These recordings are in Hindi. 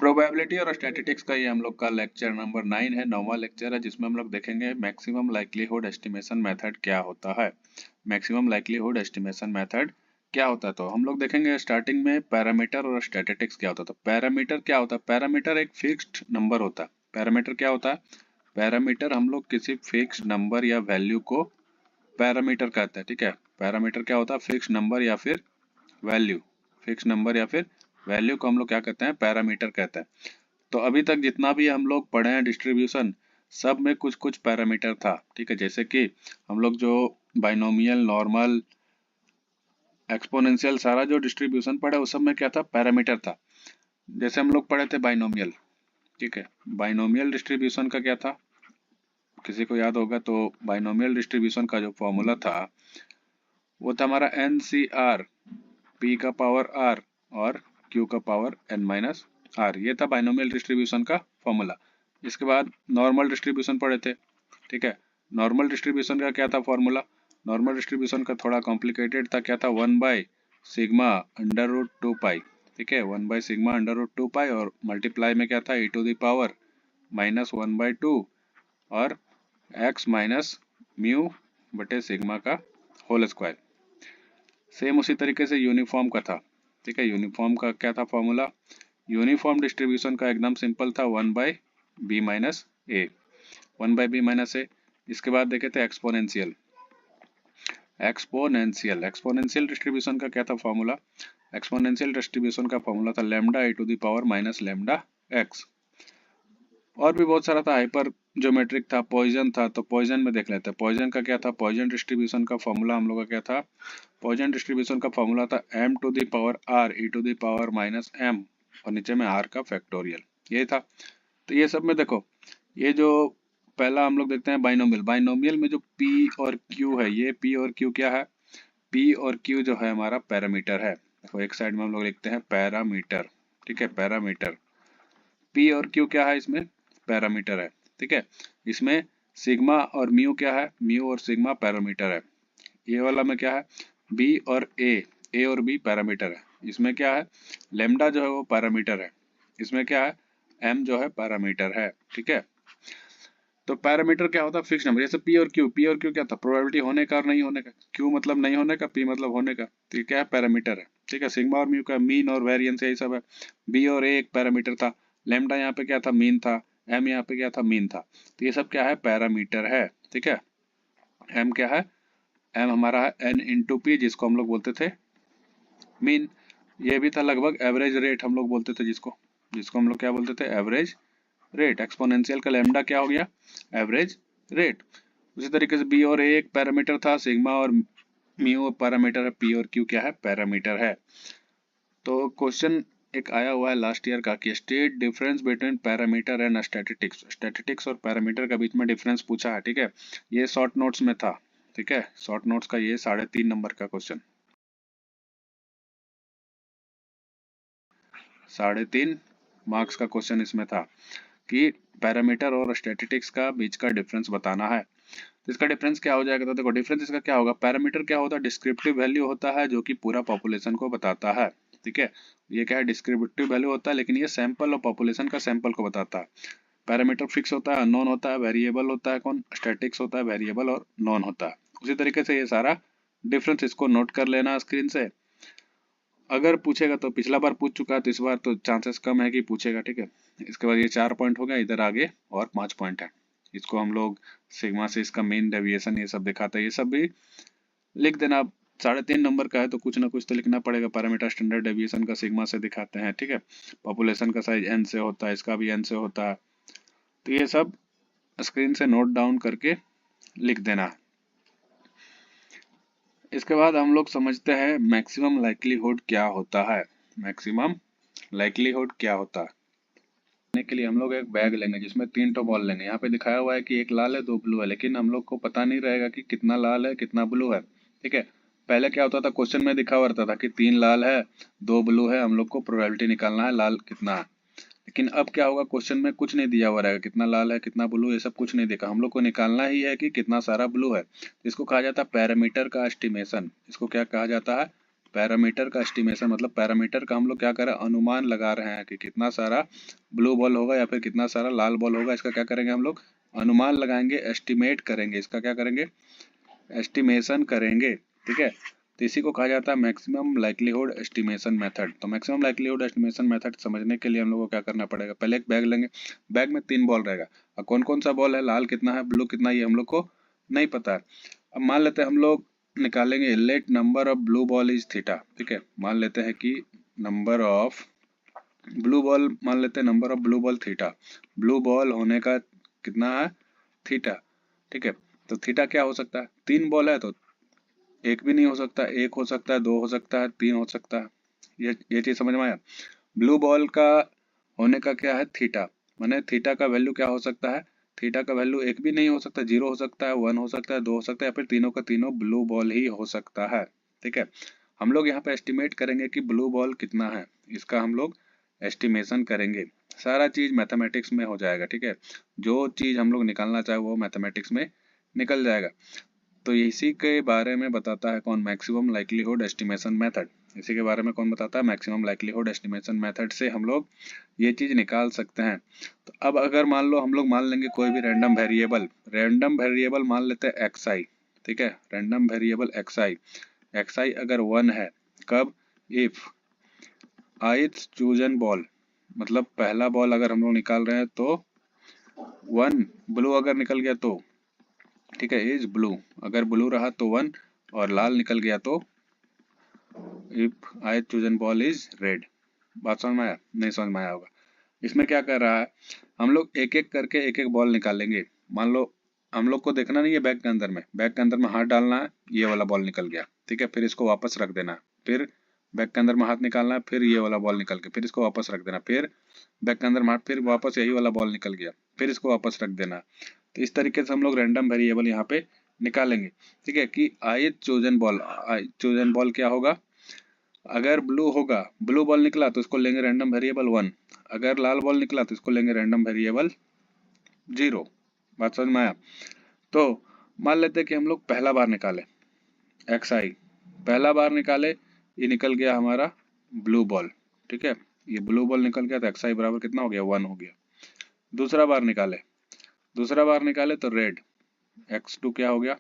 प्रोबेबिलिटी और स्टैटिस्टिक्स का ये हम लोग का लेक्चर नंबर 9 है, 9वां लेक्चर है, जिसमें हम लोग देखेंगे मैक्सिमम लाइक्लीहुड एस्टिमेशन मेथड क्या होता है। मैक्सिमम लाइक्लीहुड एस्टिमेशन मेथड क्या होता है, तो हम लोग देखेंगे स्टार्टिंग में पैरामीटर और स्टैटिस्टिक्स क्या होता है। तो पैरामीटर क्या होता है? पैरामीटर एक फिक्स्ड नंबर होता है। पैरामीटर क्या होता है? पैरामीटर हम लोग किसी फिक्स्ड नंबर या वैल्यू को पैरामीटर कहते हैं, ठीक है। पैरामीटर क्या होता है? फिक्स्ड नंबर या फिर वैल्यू। फिक्स्ड नंबर या फिर वैल्यू को हम लोग क्या कहते हैं? पैरामीटर कहते हैं। तो अभी तक जितना भी हम लोग पढ़े हैं डिस्ट्रीब्यूशन, सब में कुछ कुछ पैरामीटर था, ठीक है। जैसे कि हम लोग जो बाइनोमियल, नॉर्मल, एक्सपोनेंशियल, सारा जो डिस्ट्रीब्यूशन पढ़े उस सब में क्या था? पैरामीटर था। जैसे हम लोग पढ़े थे बाइनोमियल, ठीक है। बाइनोमियल डिस्ट्रीब्यूशन का क्या था? किसी को याद होगा तो बाइनोमियल डिस्ट्रीब्यूशन का जो फॉर्मूला था वो था हमारा NCR, P का पावर R और Q का पावर N-R। ये था बाइनोमियल डिस्ट्रीब्यूशन का फॉर्मूला। इसके बाद नॉर्मल डिस्ट्रीब्यूशन पढ़े थे, ठीक है। नॉर्मल डिस्ट्रीब्यूशन का क्या था फॉर्मूला? नॉर्मल डिस्ट्रीब्यूशन का थोड़ा कॉम्प्लिकेटेड था। क्या था? 1/सिग्मा अंडर रूट 2 पाई, ठीक है। 1/सिग्मा अंडर रूट 2 पाई और मल्टीप्लाई में क्या था? e⁻⁻² और x माइनस म्यू बटे सिग्मा का होल स्क्वायर। सेम उसी तरीके से यूनिफॉर्म का था, ठीक है। यूनिफॉर्म का क्या था फॉर्मूला? यूनिफॉर्म डिस्ट्रीब्यूशन का एकदम सिंपल था 1/b-a, 1/b-a। इसके बाद देखे थे एक्सपोनेंशियल। एक्सपोनेंशियल डिस्ट्रीब्यूशन का क्या था फॉर्मूला? एक्सपोनेंशियल डिस्ट्रीब्यूशन का फॉर्मूला था λ e⁻⁻x। और भी बहुत सारा था, हाइपर ज्योमेट्रिक था, पॉइजन था। तो पॉइजन में देख लेते हैं। पॉइजन का क्या था? पॉइजन डिस्ट्रीब्यूशन का फॉर्मूला हम लोग का क्या था? पॉइजन डिस्ट्रीब्यूशन का फॉर्मूला था m⁻r e⁻−m और नीचे में r का फैक्टोरियल, ये था। तो ये सब में देखो, ये जो पहला हम लोग देखते हैं बाइनोमियल। बाइनोमियल में जो p और q है, ये p और q क्या है? p और q जो है हमारा पैरामीटर है। देखो एक साइड में हम लोग लिखते हैं पैरामीटर, ठीक है। पैरामीटर p और q क्या है? इसमें पैरामीटर है, ठीक है। इसमें सिग्मा और म्यू क्या है? म्यू और सिग्मा पैरामीटर है। ये वाला में क्या है? b और a और b पैरामीटर है। इसमें क्या है? लेमडा जो है वो पैरामीटर है। इसमें क्या है? m जो है पैरामीटर है, ठीक है। तो पैरामीटर क्या होता है? Fix number. जैसे p और q क्या था? प्रोबेबिलिटी होने का और नहीं होने का। q मतलब नहीं होने का, p मतलब होने का। तो ये क्या है? पैरामीटर है, ठीक है। सिग्मा और म्यू का मीन और वेरिएंस यही सब है। b और a एक पैरामीटर था। लेमडा यहाँ पे क्या था? मीन था। m यहाँ पे क्या था? मीन था। तो ये सब क्या है? पैरामीटर है, ठीक है। m क्या है? m हमारा है n×p, जिसको हम लोग बोलते थे मीन। ये भी था लगभग एवरेज रेट, हम लोग बोलते थे जिसको जिसको हम लोग क्या बोलते थे? Average rate. एक्सपोनेंशियल का लेमडा क्या हो गया? Average rate. उसी तरीके से बी और ए एक पैरामीटर था, सिग्मा और म्यू पैरामीटर है, पी और क्यू क्या है? पैरामीटर है। तो क्वेश्चन एक आया हुआ है लास्ट ईयर का कि state difference between parameter and statistics. Statistics और पैरामीटर का बीच में डिफरेंस पूछा है, ठीक है। ये शॉर्ट नोट्स में था, ठीक है। शॉर्ट नोट्स का ये 3.5 नंबर का क्वेश्चन, 3.5 मार्क्स का क्वेश्चन इसमें था कि पैरामीटर और स्टैटिस्टिक्स का बीच का डिफरेंस बताना है। तो इसका डिफरेंस क्या हो जाएगा? तो देखो डिफरेंस इसका क्या होगा? पैरामीटर क्या होता है? डिस्क्रिप्टिव वैल्यू होता है जो कि पूरा पॉपुलेशन को बताता है, ठीक है। ये क्या है? डिस्क्रिप्टिव वैल्यू होता है, लेकिन ये सैंपल और पॉपुलेशन का सैंपल को बताता है। पैरामीटर फिक्स होता है, अननोन होता है, वेरिएबल होता है। कौन? स्टैटिक्स होता है, वेरिएबल और नॉन होता है। उसी तरीके से ये सारा डिफरेंस इसको नोट कर लेना स्क्रीन से। अगर पूछेगा तो पिछला बार पूछ चुका है, तो इस बार तो चांसेस कम है कि पूछेगा, ठीक है। इसके बाद ये 4 पॉइंट हो गया, इधर आगे और 5 पॉइंट है। इसको हम लोग सिग्मा से इसका मेन डेविएशन ये सब दिखाता है, ये सब भी लिख देना। अब 3.5 नंबर का है तो कुछ ना कुछ तो लिखना पड़ेगा। पैरामीटर स्टैंडर्ड डेविएशन का सिग्मा से दिखाते हैं, ठीक है। पॉपुलेशन का साइज n से होता है, इसका भी n से होता है। तो ये सब स्क्रीन से नोट डाउन करके लिख देना। इसके बाद हम लोग समझते हैं मैक्सिमम लाइक्लीहुड क्या होता है। मैक्सिमम लाइक्लीहुड क्या होता है? के लिए हम लोग एक बैग लेंगे जिसमें 3 तो बॉल लेंगे। यहाँ पे दिखाया हुआ है कि एक लाल है 2 ब्लू है, लेकिन हम लोग को पता नहीं रहेगा कि कितना लाल है कितना ब्लू है, ठीक है। पहले क्या होता था? क्वेश्चन में दिखा हुआ रहता था कि 3 लाल है 2 ब्लू है, हम लोग को प्रोबेबिलिटी निकालना है लाल कितना है। लेकिन अब क्या होगा? क्वेश्चन में कुछ नहीं दिया हुआ रहेगा, कितना लाल है कितना ब्लू, ये सब कुछ नहीं देखा। हम लोग को निकालना ही है कि कितना सारा ब्लू है। इसको कहा जाता है पैरामीटर का एस्टिमेशन। इसको क्या कहा जाता है? पैरामीटर का एस्टिमेशन मतलब पैरामीटर का हम लोग क्या कर रहे हैं, अनुमान लगा रहे हैं कि कितना सारा ब्लू बॉल होगा या फिर कितना सारा लाल बॉल होगा। इसका क्या करेंगे हम लोग, अनुमान लगाएंगे, एस्टिमेट करेंगे, इसका क्या करेंगे, एस्टिमेशन करेंगे। ठीक है, तो इसी को कहा जाता है मैक्सिमम लाइक्लीहुड एस्टिमेशन मेथड। तो मैक्सिमम लाइक्लीहुड एस्टिमेशन मेथड समझने के लिए हम लोग को क्या करना पड़ेगा, पहले एक बैग लेंगे, बैग में 3 बॉल रहेगा, और कौन कौन सा बॉल है, लाल कितना है, ब्लू कितना, ये हम लोग को नहीं पता है। अब मान लेते हैं हम लोग निकालेंगे let number of blue ball is theta. ठीक है, मान लेते हैं कि नंबर ऑफ ब्लू बॉल, मान लेते हैं number of blue ball theta, blue ball होने का कितना है, थीटा। ठीक है, तो थीटा क्या हो सकता है, 3 बॉल है तो एक भी नहीं हो सकता, एक हो सकता है, 2 हो सकता है, 3 हो सकता है। ये चीज समझ में आया। ब्लू बॉल का होने का क्या है, थीटा, माने थीटा का वैल्यू क्या हो सकता है, थीटा का वैल्यू एक भी नहीं हो सकता, 0 हो सकता है, 1 हो सकता है, 2 हो सकता है, या फिर तीनों का तीनों ब्लू बॉल ही हो सकता है। ठीक है, हम लोग यहाँ पे एस्टिमेट करेंगे कि ब्लू बॉल कितना है, इसका हम लोग एस्टिमेशन करेंगे। सारा चीज मैथमेटिक्स में हो जाएगा। ठीक है, जो चीज हम लोग निकालना चाहे वो मैथमेटिक्स में निकल जाएगा। तो इसी के बारे में बताता है कौन, मैक्सिमम लाइक्लीहुड एस्टिमेशन मेथड। इसी के बारे में कौन बताता है, मैक्सिमम लाइक्लीहुड एस्टिमेशन मेथड से हम लोग ये चीज निकाल सकते हैं। तो अब अगर मान लो हम लोग मान लेंगे कोई भी रैंडम वेरिएबल मान लेते हैं एक्स आई। ठीक है, रैंडम वेरिएबल एक्स आई अगर 1 है, कब, इफ ith चूजन बॉल, मतलब पहला बॉल अगर हम लोग निकाल रहे हैं तो 1 ब्लू अगर निकल गया तो, ठीक है, इज ब्लू, अगर ब्लू रहा तो 1 और लाल निकल गया तो if I chosen ball is red. बात समझ में आया, नहीं समझ में आया होगा। इसमें क्या कर रहा है, हम लोग एक एक करके एक एक बॉल निकालेंगे। मान लो हम लोग को देखना नहीं है बैग के अंदर में, बैग के अंदर में हाथ डालना है, ये वाला बॉल निकल गया। ठीक है, फिर इसको वापस रख देना, फिर बैग के अंदर में हाथ निकालना है, फिर ये वाला बॉल निकल के फिर इसको वापस रख देना, फिर बैग के अंदर में हाथ, फिर वापस यही वाला बॉल निकल गया, फिर इसको वापस रख देना। तो इस तरीके से हम लोग रैंडम वेरिएबल यहाँ पे निकालेंगे। ठीक है, कि ith चोजन बॉल क्या होगा, अगर ब्लू होगा, ब्लू बॉल निकला तो इसको लेंगे रैंडम वेरिएबल 1, अगर लाल बॉल निकला तो इसको लेंगे रैंडम वेरिएबल 0। बात समझ में आया। तो मान लेते हैं कि हम लोग पहला बार निकाले एक्स आई, पहला बार निकाले, ये निकल गया हमारा ब्लू बॉल। ठीक है, ये ब्लू बॉल निकल गया तो एक्स आई बराबर कितना हो गया, 1 हो गया। दूसरा बार निकाले तो रेड, x2 क्या हो गया,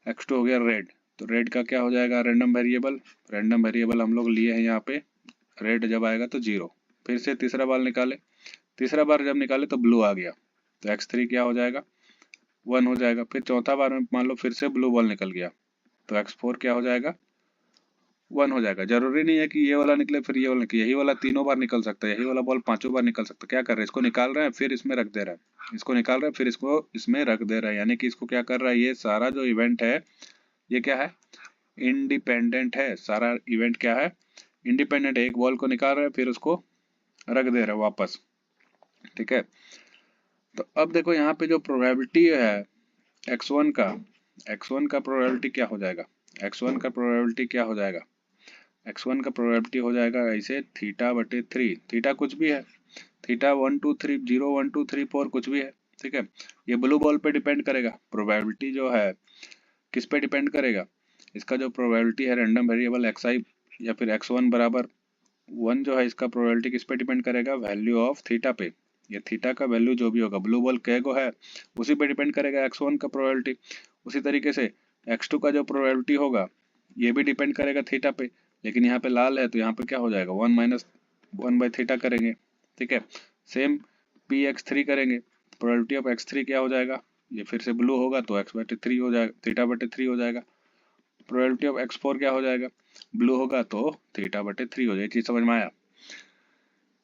x2 हो गया रेड। तो रेड का क्या हो जाएगा, रैंडम वेरिएबल हम लोग लिए हैं यहाँ पे, रेड जब आएगा तो 0। फिर से तीसरा बार जब निकाले तो ब्लू आ गया, तो x3 क्या हो जाएगा, 1 हो जाएगा। फिर चौथा बार में मान लो फिर से ब्लू बॉल निकल गया, तो x4 क्या हो जाएगा, 1 हो जाएगा। जरूरी नहीं है कि ये वाला निकले फिर ये वाला निकले, यही वाला 3 बार निकल सकता है, यही वाला बॉल 5 बार निकल सकता है। क्या कर रहे हैं, इसको निकाल रहे हैं फिर इसमें रख दे रहे हैं, इसको निकाल रहे हैं फिर इसको इसमें रख दे रहे हैं, यानी कि इसको क्या कर रहा है, ये सारा जो इवेंट है ये क्या है, इंडिपेंडेंट है। सारा इवेंट क्या है, इंडिपेंडेंट। एक बॉल को निकाल रहे हैं फिर उसको रख दे रहे हैं वापस। ठीक है, तो अब देखो यहाँ पे जो प्रोबेबिलिटी है x1 का प्रोबेबिलिटी क्या हो जाएगा, x1 का प्रोबेबिलिटी क्या हो जाएगा, x1 का प्रोबेबिलिटी हो जाएगा ऐसे थीटा बटे 3, थीटा कुछ भी है, थीटा 1 2 3 0 1 2 3 4 कुछ भी है। ठीक है, ये ब्लू बॉल पे डिपेंड करेगा, प्रोबेबिलिटी जो है किस पे डिपेंड करेगा, इसका जो प्रोबेबिलिटी है रैंडम वेरिएबल एक्स आई या फिर x1 बराबर 1 जो है, इसका प्रोबेबिलिटी किस पे डिपेंड करेगा, वैल्यू ऑफ थीटा पे। ये थीटा का वैल्यू जो भी होगा, ब्लू बॉल कैगो है उसी पे डिपेंड करेगा x1 का प्रोबेबिलिटी। उसी तरीके से x2 का जो प्रोबेबिलिटी होगा ये भी डिपेंड करेगा थीटा पे, लेकिन यहाँ पे लाल है तो यहाँ पे क्या हो जाएगा, 1 माइनस 1 बाई थीटा करेंगे। ठीक है, सेम px3 करेंगे, प्रोबेबिलिटी ऑफ x3 क्या हो जाएगा, ये फिर से ब्लू होगा तो x बटे 3 हो जाएगा, थीटा बटे 3 हो जाएगा। प्रोबेबिलिटी ऑफ x4 क्या हो जाएगा, ब्लू होगा तो थीटा बटे 3 हो जाएगा। चीज समझ में आया।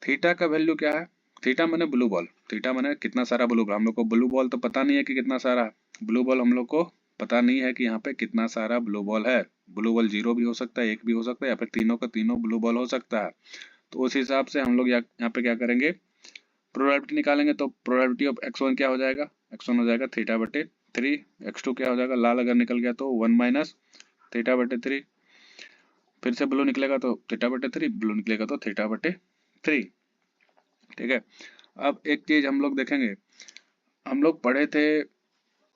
थीटा का वैल्यू क्या है, थीटा माने ब्लू बॉल, थीटा माने कितना सारा ब्लू बॉल। हम लोग को ब्लू बॉल तो पता नहीं है कि कितना सारा ब्लू बॉल, हम लोग को पता नहीं है कि यहाँ पे कितना सारा ब्लू बॉल है। ब्लू बॉल 0 भी हो सकता है, 1 भी हो सकता है, या फिर तीनों का तीनों ब्लू बॉल हो सकता है। तो उस हिसाब से हम लोग यहाँ पे क्या करेंगे, प्रोबेबिलिटी निकालेंगे। तो प्रोबेबिलिटी ऑफ x1 क्या हो जाएगा, x1 हो जाएगा थीटा बटे 3, x2 क्या हो जाएगा, लाल अगर निकल गया तो 1 माइनस थीटा बटे 3, फिर से ब्लू निकलेगा तो थीटा बटे 3, ब्लू निकलेगा तो थीटा बटे 3। ठीक है, अब एक चीज हम लोग देखेंगे, हम लोग पढ़े थे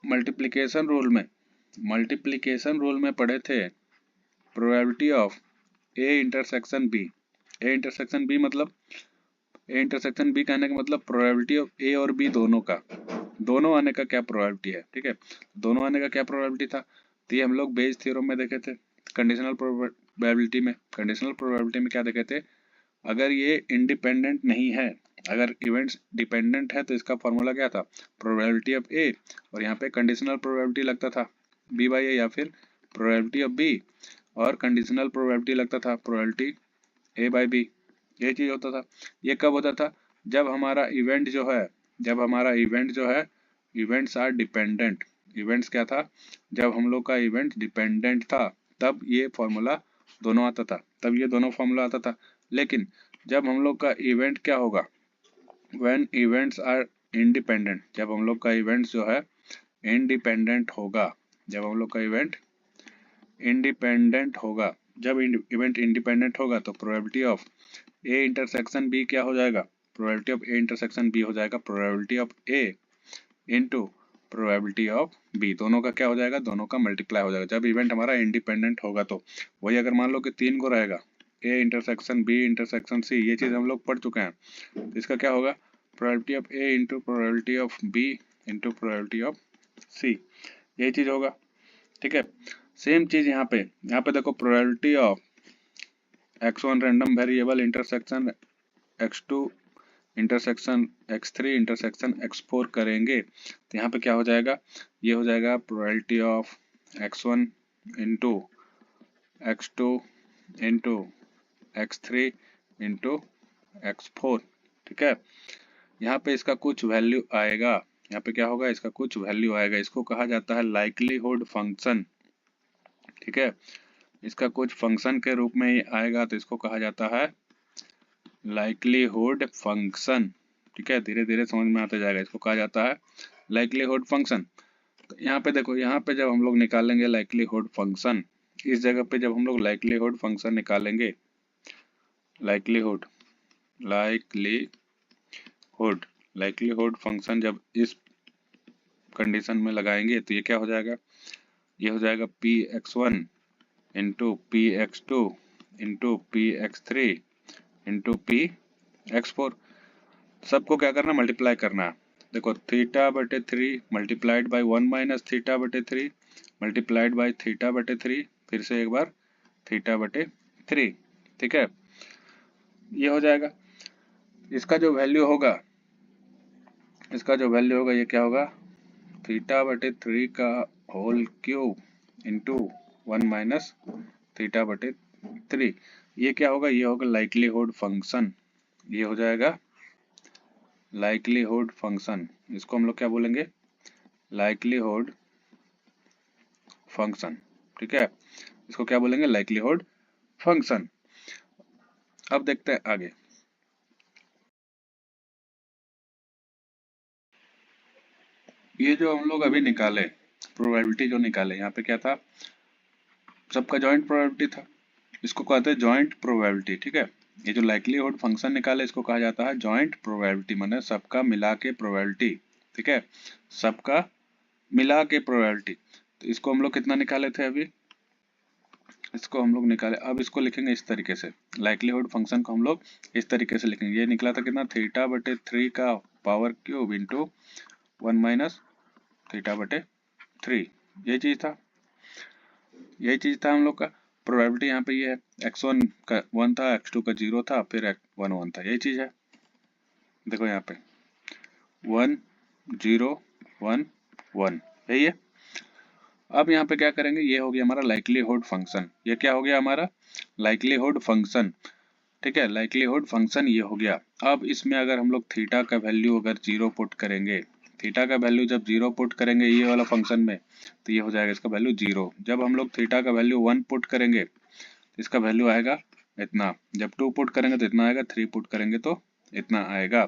मल्टीप्लिकेशन रूल में पढ़े थे probability of A intersection B. A intersection B मतलब, ए इंटरसेक्शन बी कहने का मतलब प्रोबेबिलिटी ऑफ ए और बी दोनों का, दोनों आने का क्या प्रोबेबिलिटी है, ठीक है। दोनों आने का क्या प्रोबेबिलिटी था, तो ये हम लोग बेज थ्योरम में देखे थे। कंडीशनल प्रोबेबिलिटी में, कंडीशनल प्रोबेबिलिटी में क्या देखे थे, अगर ये इंडिपेंडेंट नहीं है, अगर इवेंट्स डिपेंडेंट है तो इसका फॉर्मूला क्या था, प्रोबेबिलिटी ऑफ ए, और यहाँ पे कंडीशनल प्रोबेबिलिटी लगता था बी बाई ए, या फिर प्रोबेबिलिटी ऑफ बी और कंडीशनल प्रोबेबिलिटी लगता था प्रोबेबिलिटी ए बाई बी। ये चीज होता था। ये कब होता था, जब हमारा इवेंट जो है, जब हमारा इवेंट जो है, इवेंट्स आर डिपेंडेंट, इवेंट्स क्या था, जब हम लोग का इवेंट डिपेंडेंट था तब ये फॉर्मूला दोनों आता था, तब ये दोनों फॉर्मूला आता था। लेकिन जब हम लोग का इवेंट क्या होगा, व्हेन इवेंट्स आर इंडिपेंडेंट, जब हम लोग का इवेंट जो है इंडिपेंडेंट होगा, जब हम लोग का इवेंट इंडिपेंडेंट होगा, जब इवेंट इंडिपेंडेंट होगा तो probability of A intersection B क्या हो जाएगा, probability of A intersection B हो जाएगा probability of A into probability of B, दोनों का क्या हो जाएगा, दोनों का मल्टीप्लाई हो जाएगा जब इवेंट हमारा इंडिपेंडेंट होगा। तो वही अगर मान लो कि 3 को रहेगा, A intersection B intersection C, ये चीज हम लोग पढ़ चुके हैं, तो इसका क्या होगा, probability of A into probability of B into probability of C, यही चीज होगा, ठीक है। सेम चीज यहाँ पे देखो, probability of x1 random variable intersection x2 intersection x3 intersection x4 करेंगे तो यहाँ पे क्या हो जाएगा, ये हो जाएगा probability of x1 into x2 into x3 into x4, ठीक है। यहाँ पे इसका कुछ वैल्यू आएगा, यहाँ पे क्या होगा, इसका कुछ वैल्यू आएगा, इसको कहा जाता है लाइक्लीहुड फंक्शन, ठीक है। इसका कुछ फंक्शन के रूप में ये आएगा तो इसको कहा जाता है लाइक्लीहुड फंक्शन, ठीक है। धीरे धीरे समझ में आता जाएगा, इसको कहा जाता है लाइक्लीहुड फंक्शन। तो यहाँ पे देखो, यहाँ पे जब हम लोग निकालेंगे लाइक्लीहुड फंक्शन, इस जगह पे जब हम लोग लाइक्लीहुड फंक्शन निकालेंगे, लाइक्लीहुड लाइक्लीहुड फंक्शन जब इस कंडीशन में लगाएंगे तो ये क्या हो जाएगा, ये हो जाएगा px1 into px2 into px3 into px4, सबको क्या करना, मल्टीप्लाई करना। देखो थीटा बटे 3 मल्टीप्लाइड बाई 1 माइनस थीटा बटे 3 मल्टीप्लाइड बाई थीटा बटे 3, फिर से एक बार थीटा बटे 3, ठीक है। ये हो जाएगा, इसका जो वैल्यू होगा, इसका जो वैल्यू होगा ये क्या होगा, थीटा बटे 3 का whole cube into 1 minus theta बटे 3, ये क्या होगा, ये होगा लाइक्लीहुड फंक्शन, ये हो जाएगा लाइक्लीहुड फंक्शन। इसको हम लोग क्या बोलेंगे, लाइक्लीहुड फंक्शन, ठीक है। इसको क्या बोलेंगे, लाइक्लीहुड फंक्शन। अब देखते हैं आगे, ये जो हम लोग अभी निकाले प्रोबेबिलिटी जो निकाले, यहाँ पे क्या था, सबका जॉइंट प्रोबेबिलिटी था, इसको कहते हैं जॉइंट प्रोबेबिलिटी, ठीक है। ये जो लाइक्लीहुड फंक्शन निकाले इसको कहा जाता है जॉइंट प्रोबेबिलिटी, माने सबका मिला के प्रोबेबिलिटी, ठीक है, सबका मिला के प्रोबेबिलिटी। तो इसको हम लोग कितना निकाले थे अभी, इसको हम लोग निकाले, अब इसको लिखेंगे इस तरीके से, लाइक्लीहुड फंक्शन को हम लोग इस तरीके से लिखेंगे, ये निकला था कितना, थीटा बटे 3 का power cube into 1 minus theta बटे 3, ये चीज था, यही चीज था हम लोग का। प्रोबेबिलिटी यहाँ पे ये है, x1 का 1 था, x2 का 0 था, फिर 1 1 था, यही चीज है। देखो यहाँ पे 1 0 1 1, यही है। अब यहाँ पे क्या करेंगे, ये हो गया हमारा लाइक्लीहुड फंक्शन, ये क्या हो गया हमारा लाइक्लीहुड फंक्शन, ठीक है। लाइक्लीहुड फंक्शन ये हो गया। अब इसमें अगर हम लोग थीटा का वैल्यू अगर 0 पुट करेंगे, थीटा का वैल्यू जब 0 पुट करेंगे ये वाला फंक्शन में, तो ये हो जाएगा इसका वैल्यू 0। जब हम लोग थीटा का वैल्यू 1 पुट करेंगे तो इसका वैल्यू आएगा इतना, जब 2 पुट करेंगे तो इतना आएगा, 3 पुट करेंगे तो इतना आएगा,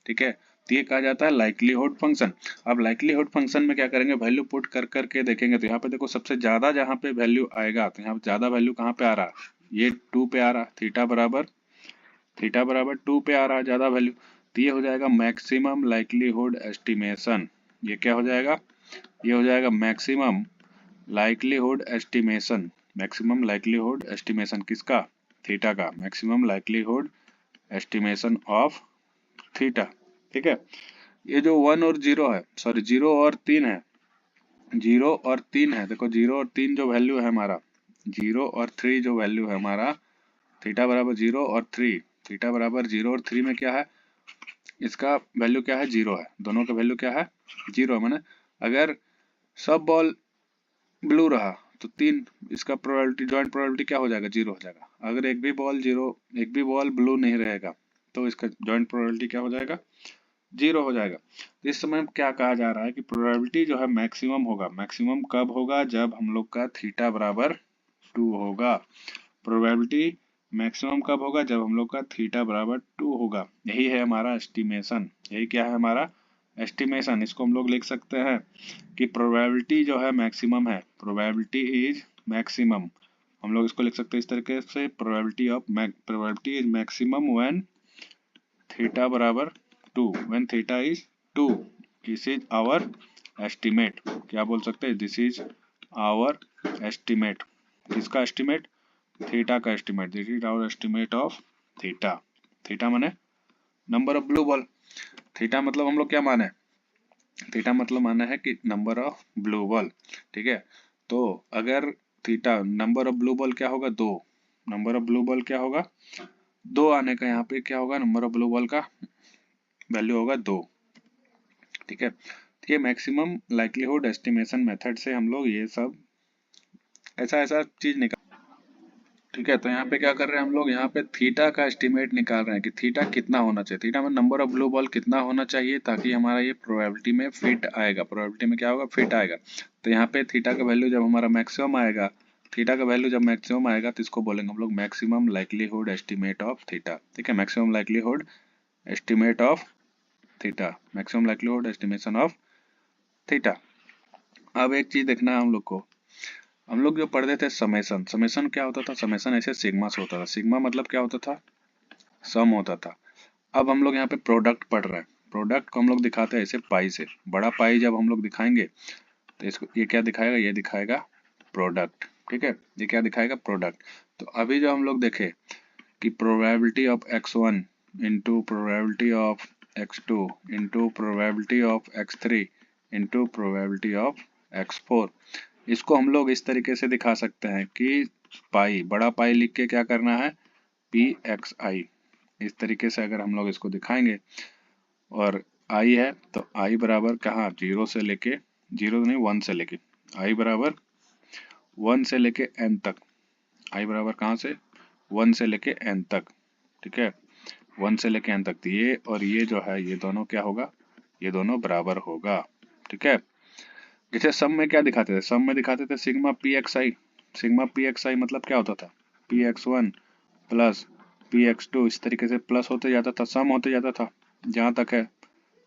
ठीक है। तो ये कहा जाता है लाइक्लीहुड फंक्शन। अब लाइक्लीहुड फंक्शन में क्या करेंगे, वैल्यू पुट कर करके देखेंगे, तो यहाँ पे देखो सबसे ज्यादा जहाँ पे वैल्यू आएगा, तो यहाँ पे ज्यादा वैल्यू कहाँ पे आ रहा है, ये 2 पे आ रहा, थीटा बराबर 2 पे आ रहा है ज्यादा वैल्यू, तो ये हो जाएगा मैक्सिमम लाइक्लीहुड एस्टिमेशन। ये क्या हो जाएगा, ये हो जाएगा maximum likelihood estimation, maximum likelihood estimation किसका, थीटा का, maximum likelihood estimation of theta. ठीक है, ये जो 1 और 0 है, सॉरी 0 और 3 है, 0 और 3 है, देखो 0 और 3 जो वैल्यू है हमारा, 0 और 3 जो वैल्यू है हमारा, थीटा बराबर 0 और 3, थीटा बराबर 0 और 3 में क्या है, इसका वैल्यू क्या है, 0 है, दोनों का वैल्यू क्या है, 0 है। मैंने अगर सब बॉल ब्लू रहा तो 3, इसका प्रोबेबिलिटी, जॉइंट प्रोबेबिलिटी क्या हो जाएगा, 0 हो जाएगा। अगर एक भी बॉल ब्लू नहीं रहेगा तो इसका जॉइंट प्रोबेबिलिटी क्या हो जाएगा, 0 हो जाएगा। तो इस समय क्या कहा जा रहा है कि प्रोबेबिलिटी जो है मैक्सिमम होगा, मैक्सिमम कब होगा, जब हम लोग का थीटा बराबर 2 होगा। प्रोबेबिलिटी मैक्सिमम कब होगा, जब हम लोग का थीटा बराबर 2 होगा। यही है हमारा एस्टिमेशन, यही क्या है हमारा एस्टिमेशन। इसको हम लोग लिख सकते हैं कि प्रोबेबिलिटी जो है मैक्सिमम है, प्रोबेबिलिटी इज मैक्सिमम, हम लोग इसको लिख सकते हैं इस तरीके से, probability is maximum when theta बराबर 2, when theta is 2, this is our estimate. क्या बोल सकते हैं, दिस इज आवर एस्टिमेट। किसका एस्टिमेट, थीटा का estimate, this is our estimate of theta. Theta माने number of blue ball, theta मतलब हम लोग क्या माने, थीटा मतलब माना है कि नंबर ऑफ ब्लू बॉल। ठीक है, तो अगर theta number of blue ball क्या होगा, 2, नंबर ऑफ ब्लू बॉल क्या होगा, 2 आने का, यहाँ पे क्या होगा, नंबर ऑफ ब्लू बॉल का वैल्यू होगा 2। ठीक है, तो ये मैक्सिमम लाइक्लीहुड एस्टिमेशन मेथड से हम लोग ये सब ऐसा ऐसा चीज निकाल। ठीक है, तो यहाँ पे क्या कर रहे हैं हम लोग, यहाँ पे थीटा का एस्टिमेट निकाल रहे हैं कि थीटा कितना होना चाहिए, थीटा में नंबर ऑफ ब्लू बॉल कितना होना चाहिए ताकि हमारा ये प्रोबेबिलिटी में फिट आएगा, प्रोबेबिलिटी में क्या होगा, फिट आएगा। तो यहाँ पे थीटा का वैल्यू जब हमारा मैक्सिमम आएगा, थीटा का वैल्यू जब मैक्सिमम आएगा तो इसको बोलेंगे हम लोग maximum likelihood estimate of theta. ठीक है, maximum likelihood estimate of theta, maximum likelihood estimation of theta. अब एक चीज देखना है हम लोग को, हम लोग जो पढ़ते थे समेसन, समेसन क्या होता था, समेसन ऐसे सिग्मा से होता था, सिग्मा मतलब क्या होता था, सम होता था। अब हम लोग यहाँ पे प्रोडक्ट पढ़ रहे हैं, प्रोडक्ट को हम लोग दिखाते हैं ऐसे पाई से, बड़ा पाई जब हम लोग दिखाएंगे तो इसको ये क्या दिखाएगा, ये दिखाएगा प्रोडक्ट। ठीक है, ये क्या दिखाएगा, प्रोडक्ट। तो अभी जो हम लोग देखे कि probability of x1 into probability of x2 into probability of x3 into probability of x4, इसको हम लोग इस तरीके से दिखा सकते हैं कि पाई, बड़ा पाई लिख के क्या करना है, pxi, इस तरीके से अगर हम लोग इसको दिखाएंगे, और i है तो i बराबर कहाँ, 0 से लेके, 0 नहीं 1 से लेके, i बराबर 1 से लेके n तक, i बराबर कहाँ से, 1 से लेके n तक। ठीक है, 1 से लेके n तक, तो ये और ये जो है ये दोनों क्या होगा, ये दोनों बराबर होगा। ठीक है, जैसे सम में क्या दिखाते थे, सम में दिखाते थे sigma p x i, sigma p x i मतलब क्या होता था, p x one plus p x two, इस तरीके से प्लस होते जाता था, सम होते जाता था जहाँ तक है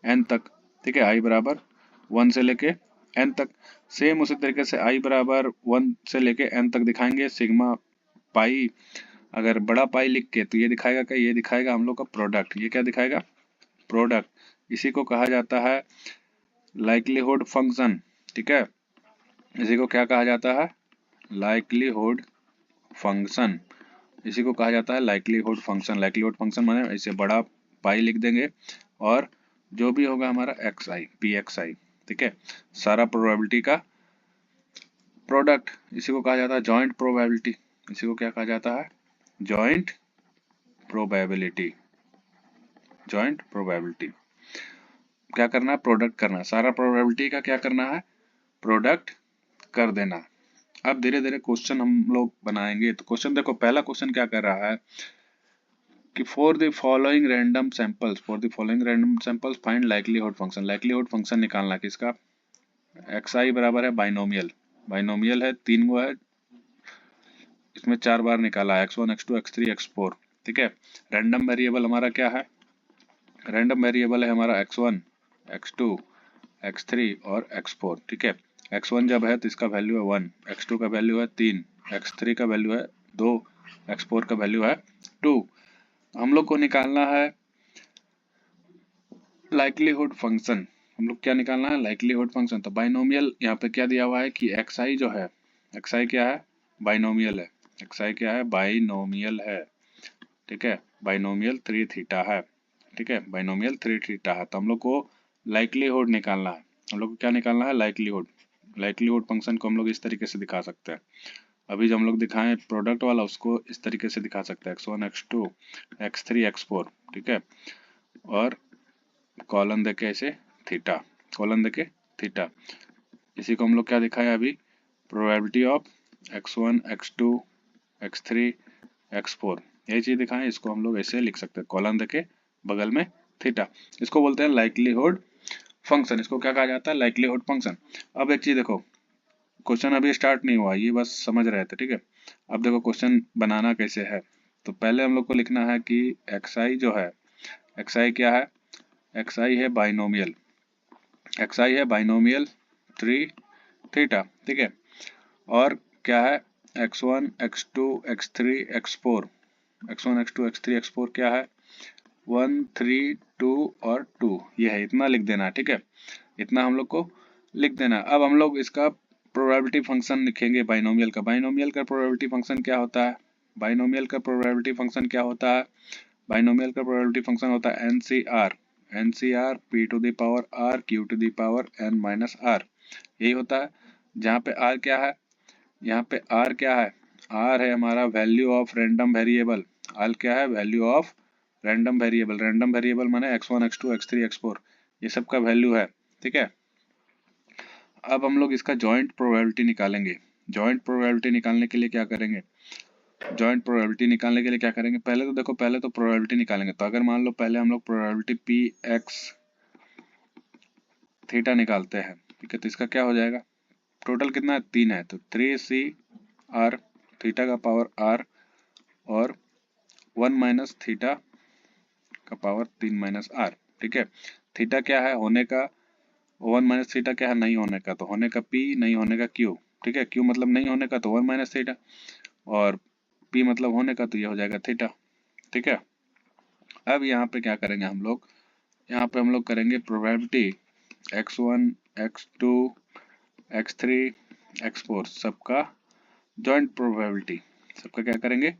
एन तक। ठीक है, आई बराबर 1 से लेके एन तक, सेम उसी तरीके से आई बराबर 1 से लेके एन तक दिखाएंगे सिग्मा पाई। अगर बड़ा पाई लिख के तो ये दिखाएगा क्या, ये दिखाएगा हम लोग का प्रोडक्ट, ये क्या दिखाएगा, प्रोडक्ट। इसी को कहा जाता है लाइक्लीहुड फंक्शन। ठीक है, इसी को क्या कहा जाता है, लाइक्लीहुड फंक्शन, इसी को कहा जाता है लाइक्लीहुड फंक्शन। लाइक्लीहुड फंक्शन माने ऐसे बड़ा पाई लिख देंगे और जो भी होगा हमारा एक्स आई, पी एक्स आई। ठीक है, सारा प्रोबेबिलिटी का प्रोडक्ट, इसी को कहा जाता है जॉइंट प्रोबेबिलिटी, इसी को क्या कहा जाता है, जॉइंट प्रोबेबिलिटी, जॉइंट प्रोबेबिलिटी। क्या करना है, प्रोडक्ट करना है, सारा प्रोबेबिलिटी का क्या करना है, प्रोडक्ट कर देना। अब धीरे धीरे क्वेश्चन हम लोग बनाएंगे। तो क्वेश्चन देखो, पहला क्वेश्चन क्या कर रहा है कि for the following random samples, for the following random samples find likelihood function. Likelihood function निकालना किसका, एक्स आई बराबर है बाइनोमियल, बाइनोमियल है, 3 गो है, इसमें 4 बार निकाला, x1 x2 x3 x4। ठीक है, रैंडम वेरिएबल हमारा क्या है, रैंडम वेरिएबल है हमारा x1 x2 x3 और x4। ठीक है, x1 जब है तो इसका वैल्यू है 1, x2 का वैल्यू है 3, x3 का वैल्यू है 2, x4 का वैल्यू है 2। हम लोग को निकालना है लाइक्लीहुड फंक्शन, हम लोग क्या निकालना है, लाइक्लीहुड फंक्शन। तो बाइनोमियल यहाँ पे क्या दिया हुआ है कि xi जो है, xi क्या है, बाइनोमियल है, xi क्या है, बाइनोमियल है, ठीक है, बाइनोमियल 3 थीटा है, ठीक है, बाइनोमियल 3 थीटा है। तो हम लोग को लाइक्लीहुड निकालना है, हम लोग को क्या निकालना है, लाइक्लीहुड। लाइक्लीहुड फंक्शन को हम लोग इस तरीके से दिखा सकते हैं, अभी जो हम लोग दिखाएं प्रोडक्ट वाला उसको इस तरीके से दिखा सकते हैं, x1 x2 x3 x4, ठीक है, और कॉलन देके ऐसे थीटा, कॉलन देके थीटा, इसी को हम लोग क्या दिखाएं अभी, probability of x1 x2 x3 x4, यही चीज दिखाएं, इसको हम लोग ऐसे लिख सकते हैं, कॉलन देके बगल में थीटा, इसको बोलते हैं लाइक्लीहुड फंक्शन, इसको क्या कहा जाता है, लाइक्लीहुड फंक्शन। अब एक चीज देखो, क्वेश्चन अभी स्टार्ट नहीं हुआ, ये बस समझ रहे थे, ठीक है। अब देखो क्वेश्चन बनाना कैसे है, तो पहले हम लोग को लिखना है कि xi जो है, xi क्या है, xi है बाइनोमियल, xi है बाइनोमियल 3 थीटा, ठीक है, और क्या है, x1 x2 x3 x4, x1 x2 x3 x4 क्या है, 1 3 2 और 2, ये है, इतना लिख देना है, ठीक है, इतना हम लोग को लिख देना। अब हम लोग इसका प्रोबेबिलिटी फंक्शन लिखेंगे बाइनोमियल का, बाइनोमियल का प्रोबेबिलिटी फंक्शन क्या होता है, बाइनोमियल का प्रोबेबिलिटी फंक्शन क्या होता है, बाइनोमियल का प्रोबेबिलिटी फंक्शन होता है nCr, nCr p to the power r q to the power n minus r, यही होता है, जहाँ पे आर क्या है, यहाँ पे आर क्या है, आर है हमारा value of random variable, r क्या है, value of random variable, random variable माने x1 x2 x3 x4, ये सब का वैल्यू है, ठीक है। अब हम लोग इसका जॉइंट प्रोबेबिलिटी निकालेंगे, जॉइंट प्रोबेबिलिटी निकालने के लिए क्या करेंगे, जॉइंट प्रोबेबिलिटी निकालने के लिए क्या करेंगे, पहले तो देखो, पहले तो प्रोबेबिलिटी निकालेंगे, तो अगर मान लो पहले हम लोग प्रोबेबिलिटी पी एक्स थीटा निकालते हैं, ठीक है, तो इसका क्या हो जाएगा, टोटल कितना है, 3 है, तो 3c आर थीटा का पावर आर और 1 माइनस थीटा का पावर 3 माइनस आर, ठीक है, थीटा क्या है, होने का, 1 माइनस थीटा क्या है, नहीं होने का, तो होने का p, नहीं होने का q, ठीक है, q मतलब नहीं होने का, तो 1 माइनस थीटा, और p मतलब होने का, तो ये हो जाएगा थीटा, ठीक है। अब यहाँ पे क्या करेंगे हम लोग, यहाँ पे हम लोग करेंगे probability x1 x2 x3 x4 सबका जॉइंट प्रोबेबिलिटी, सबका क्या करेंगे,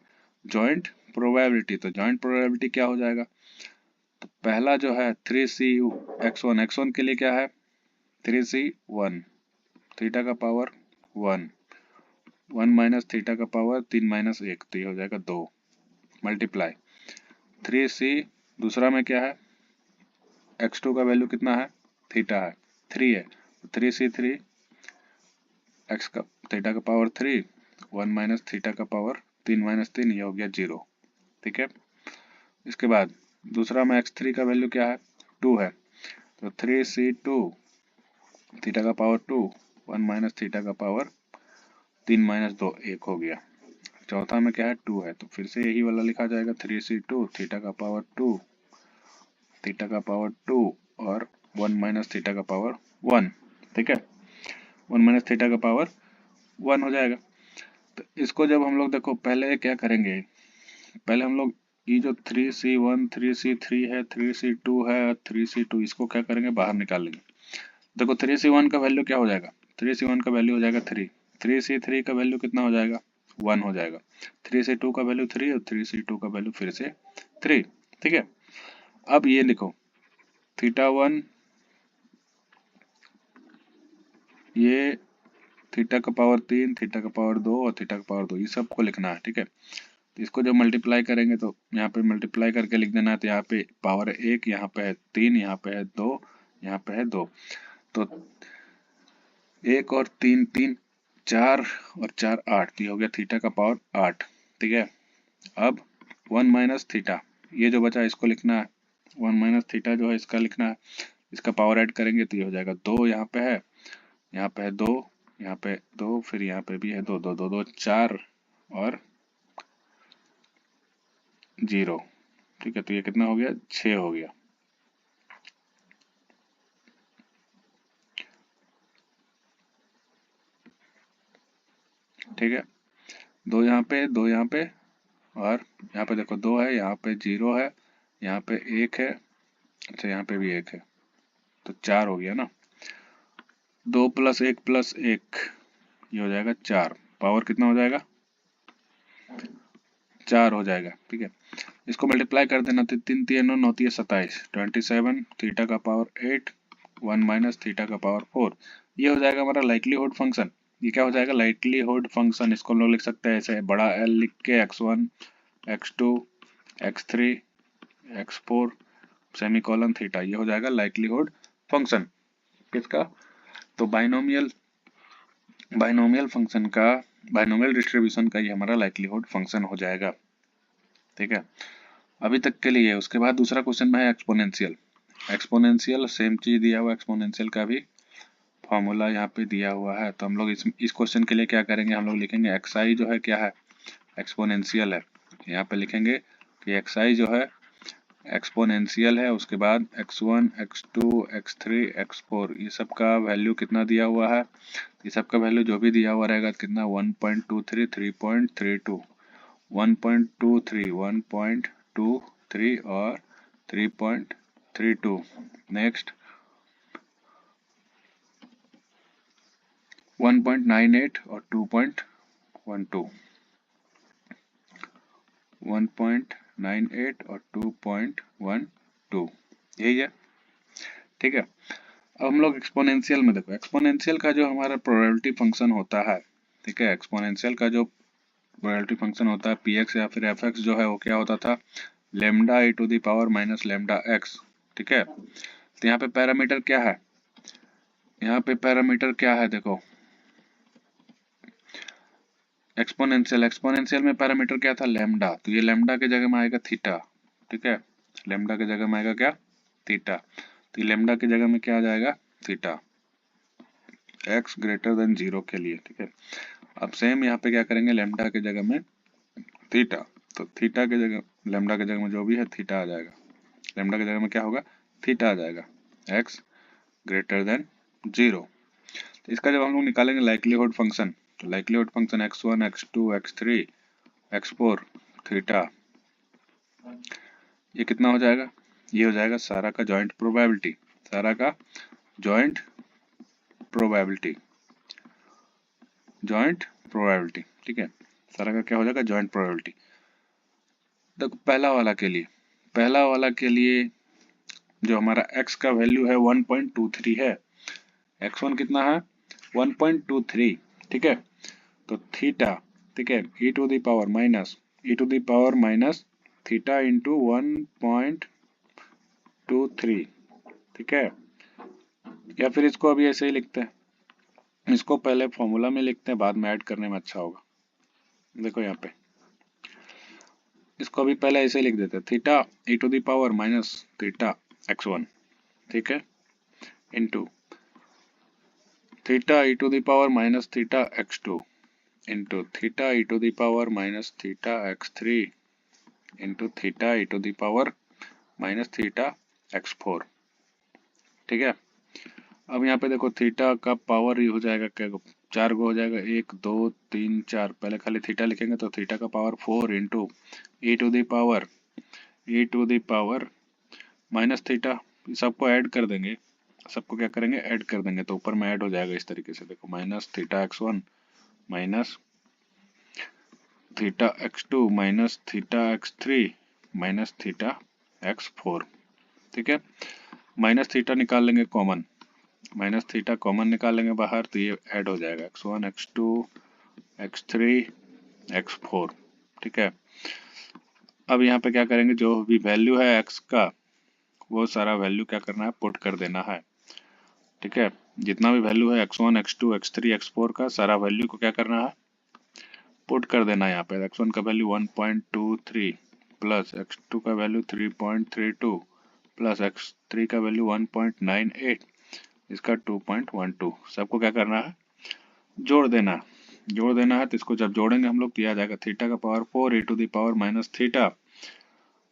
जॉइंट प्रोबेबिलिटी, तो जॉइंट प्रोबेबिलिटी क्या हो जाएगा, तो पहला जो है 3c x1, x1 के लिए क्या है, 3c 1 थीटा का पावर 1, 1 माइनस थीटा का पावर 3 माइनस 1, तो ये हो जाएगा 2 मल्टीप्लाई 3c, दूसरा में क्या है, x2 का वैल्यू कितना है, थीटा है, 3 है, तो 3c3 x का थीटा का पावर 3, 1 माइनस थीटा का पावर 3 माइनस 3, ये हो गया 0, ठीक है। इसके बाद दूसरा में x3 का वैल्यू क्या है, 2 है, तो 3c2 थीटा का पावर 2, 1 माइनस थीटा का पावर 3 माइनस 2, 1 हो गया। चौथा में क्या है, 2 है, तो फिर से यही वाला लिखा जाएगा, 3c2 थीटा का पावर 2, थीटा का पावर 2 और 1 माइनस थीटा का पावर 1, ठीक है, 1 माइनस थीटा का पावर 1 हो जाएगा। तो इसको जब हम लोग देखो, पहले क्या करेंगे, पहले हम लोग ये जो 3c1 3c3 है 3c2 है 3c2, इसको क्या करेंगे, बाहर निकाल लेंगे। देखो 3c1 का वैल्यू क्या हो जाएगा, 3c1 का वैल्यू हो जाएगा 3, 3c3 का वैल्यू कितना हो जाएगा, 1 हो जाएगा, 3c2 का वैल्यू 3 और 3c2 का वैल्यू फिर से 3, ठीक है। अब ये लिखो थीटा 1, ये थीटा का पावर 3, थीटा का पावर 2 और थीटा का पावर 2, ये सबको लिखना है, ठीक है। तो इसको जब मल्टीप्लाई करेंगे तो यहाँ पे मल्टीप्लाई करके लिख देना है, तो यहाँ पे पावर 1, यहाँ पे है 3, यहाँ पे है 2, यहाँ पे है 2, तो 1 और 3 3 4 और 4 8, तो ये हो गया थीटा का पावर 8, ठीक है। अब 1 माइनस थीटा, ये जो बचा इसको लिखना है, 1 माइनस थीटा जो है इसका लिखना है, इसका पावर ऐड करेंगे तो ये हो जाएगा 2, यहाँ पे है, यहाँ पे है 2, यहाँ पे 2, फिर यहाँ पे भी है 2, 2 2 2 4 और 0, ठीक है, तो ये कितना हो गया, 6 हो गया, ठीक है। 2 यहाँ पे, 2 यहाँ पे, और यहाँ पे देखो 2 है, यहाँ पे 0 है, यहाँ पे 1 है, अच्छा यहाँ पे भी 1 है, तो 4 हो गया ना, 2 प्लस 1 प्लस 1, ये हो जाएगा 4, पावर कितना हो जाएगा, 4 हो जाएगा। ठीक है, इसको मल्टीप्लाई कर देना तो 3 3 9 होती है 27, 27 थीटा का पावर 8 1 माइनस थीटा का पावर 4। ये हो जाएगा हमारा लाइक्लीहुड फंक्शन। ये क्या हो जाएगा, लाइक्लीहुड फंक्शन। इसको हम लोग लिख सकते हैं ऐसे, बड़ा एल लिख के x1 x2 x3 x4 semicolon theta, ये हो जाएगा लाइक्लीहुड फंक्शन किसका, तो बाइनोमियल फंक्शन का, बाइनोमियल डिस्ट्रीब्यूशन का ये हमारा लाइक्लीहुड फंक्शन हो जाएगा। ठीक है, अभी तक के लिए। उसके बाद दूसरा क्वेश्चन में है एक्सपोनेंशियल। एक्सपोनेंशियल सेम चीज दिया हुआ, एक्सपोनेंशियल का भी फॉर्मूला यहाँ पे दिया हुआ है। तो हम लोग इस क्वेश्चन के लिए क्या करेंगे, हम लोग लिखेंगे एक्स जो है क्या है, एक्सपोनेंशियल है। यहाँ पे लिखेंगे कि एक्स जो है एक्सपोनेंशियल है। उसके बाद x1 x2 x3 x4 ये सब का वैल्यू कितना दिया हुआ है, ये सब का वैल्यू जो भी दिया हुआ रहेगा कितना 1.23 3.32 1.23 1.23 और 3.32। नेक्स्ट 1.98 और 2.12 1.98 और 2.12 यही है। ठीक है, अब हम लोग एक्सपोनेंशियल में देखो, एक्सपोनेंशियल का जो हमारा प्रोबेबिलिटी फंक्शन होता है, ठीक है, एक्सपोनेंशियल का जो प्रोबेबिलिटी फंक्शन होता है px या फिर fx जो है वो क्या होता था, lambda e to the power minus lambda x। ठीक है, तो यहाँ पे पैरामीटर क्या है, यहाँ पे पैरामीटर क्या है देखो, एक्सपोनेंशियल में पैरामीटर क्या था, लेमडा। तो ये लेमडा के जगह में आएगा थीटा। ठीक है, लेमडा के जगह में आएगा क्या, थीटा। तो ये लेमडा की जगह में क्या आ जाएगा, थीटा, x ग्रेटर देन 0 के लिए। ठीक है, अब सेम यहाँ पे क्या करेंगे, लेमडा के जगह में थीटा। तो थीटा के जगह, लेमडा के जगह में जो भी है थीटा आ जाएगा, लेमडा की जगह में क्या होगा, थीटा आ जाएगा, x ग्रेटर देन 0। तो इसका जब हम लोग निकालेंगे लाइक्लीहुड फंक्शन, तो likelihood function x1 x2 x3 x4 theta, ये कितना हो जाएगा, ये हो जाएगा सारा का जॉइंट प्रोबेबिलिटी, सारा का जॉइंट प्रोबेबिलिटी, जॉइंट प्रोबेबिलिटी। ठीक है, सारा का क्या हो जाएगा, जॉइंट प्रोबेबिलिटी। देखो पहला वाला के लिए, पहला वाला के लिए जो हमारा x का वैल्यू है 1.23 है, x1 कितना है 1.23। ठीक है, तो थीटा, ठीक है, e to the power minus theta into 1.23। ठीक है, या फिर इसको अभी ऐसे ही लिखते हैं, इसको पहले फॉर्मूला में लिखते हैं, बाद में ऐड करने में अच्छा होगा। देखो यहाँ पे इसको अभी पहले ऐसे लिख देते हैं, theta e to the power minus theta x1, ठीक है, into theta e to the power minus theta x2 into theta e to the power minus theta x3 into theta e to the power minus theta x4। ठीक है, अब यहाँ पे देखो थीटा का पावर ही हो जाएगा क्या, 4 गो हो जाएगा, 1 2 3 4, पहले खाली थीटा लिखेंगे तो थीटा का power 4 into e to the power minus theta, सबको ऐड कर देंगे, सबको क्या करेंगे, ऐड कर देंगे, तो ऊपर में ऐड हो जाएगा इस तरीके से। देखो minus theta x1 minus theta x2 minus theta x3 minus theta x4। ठीक है, माइनस थीटा निकाल लेंगे कॉमन, माइनस थीटा कॉमन निकालेंगे बाहर, तो ये ऐड हो जाएगा x1 x2 x3 x4। ठीक है, अब यहाँ पे क्या करेंगे, जो भी वैल्यू है x का वो सारा वैल्यू क्या करना है, पुट कर देना है। ठीक है, जितना भी वैल्यू है x1 x2 x3 x4 का सारा वैल्यू को क्या करना है, पुट कर देना है। यहाँ पे x1 का वैल्यू 1.23 प्लस x2 का वैल्यू 3.32 प्लस x3 का वैल्यू 1.98, इसका 2.12, सबको क्या करना है, जोड़ देना है। तो इसको जब जोड़ेंगे हम लोग तो आ जाएगा थीटा का power 4 e to the power minus theta,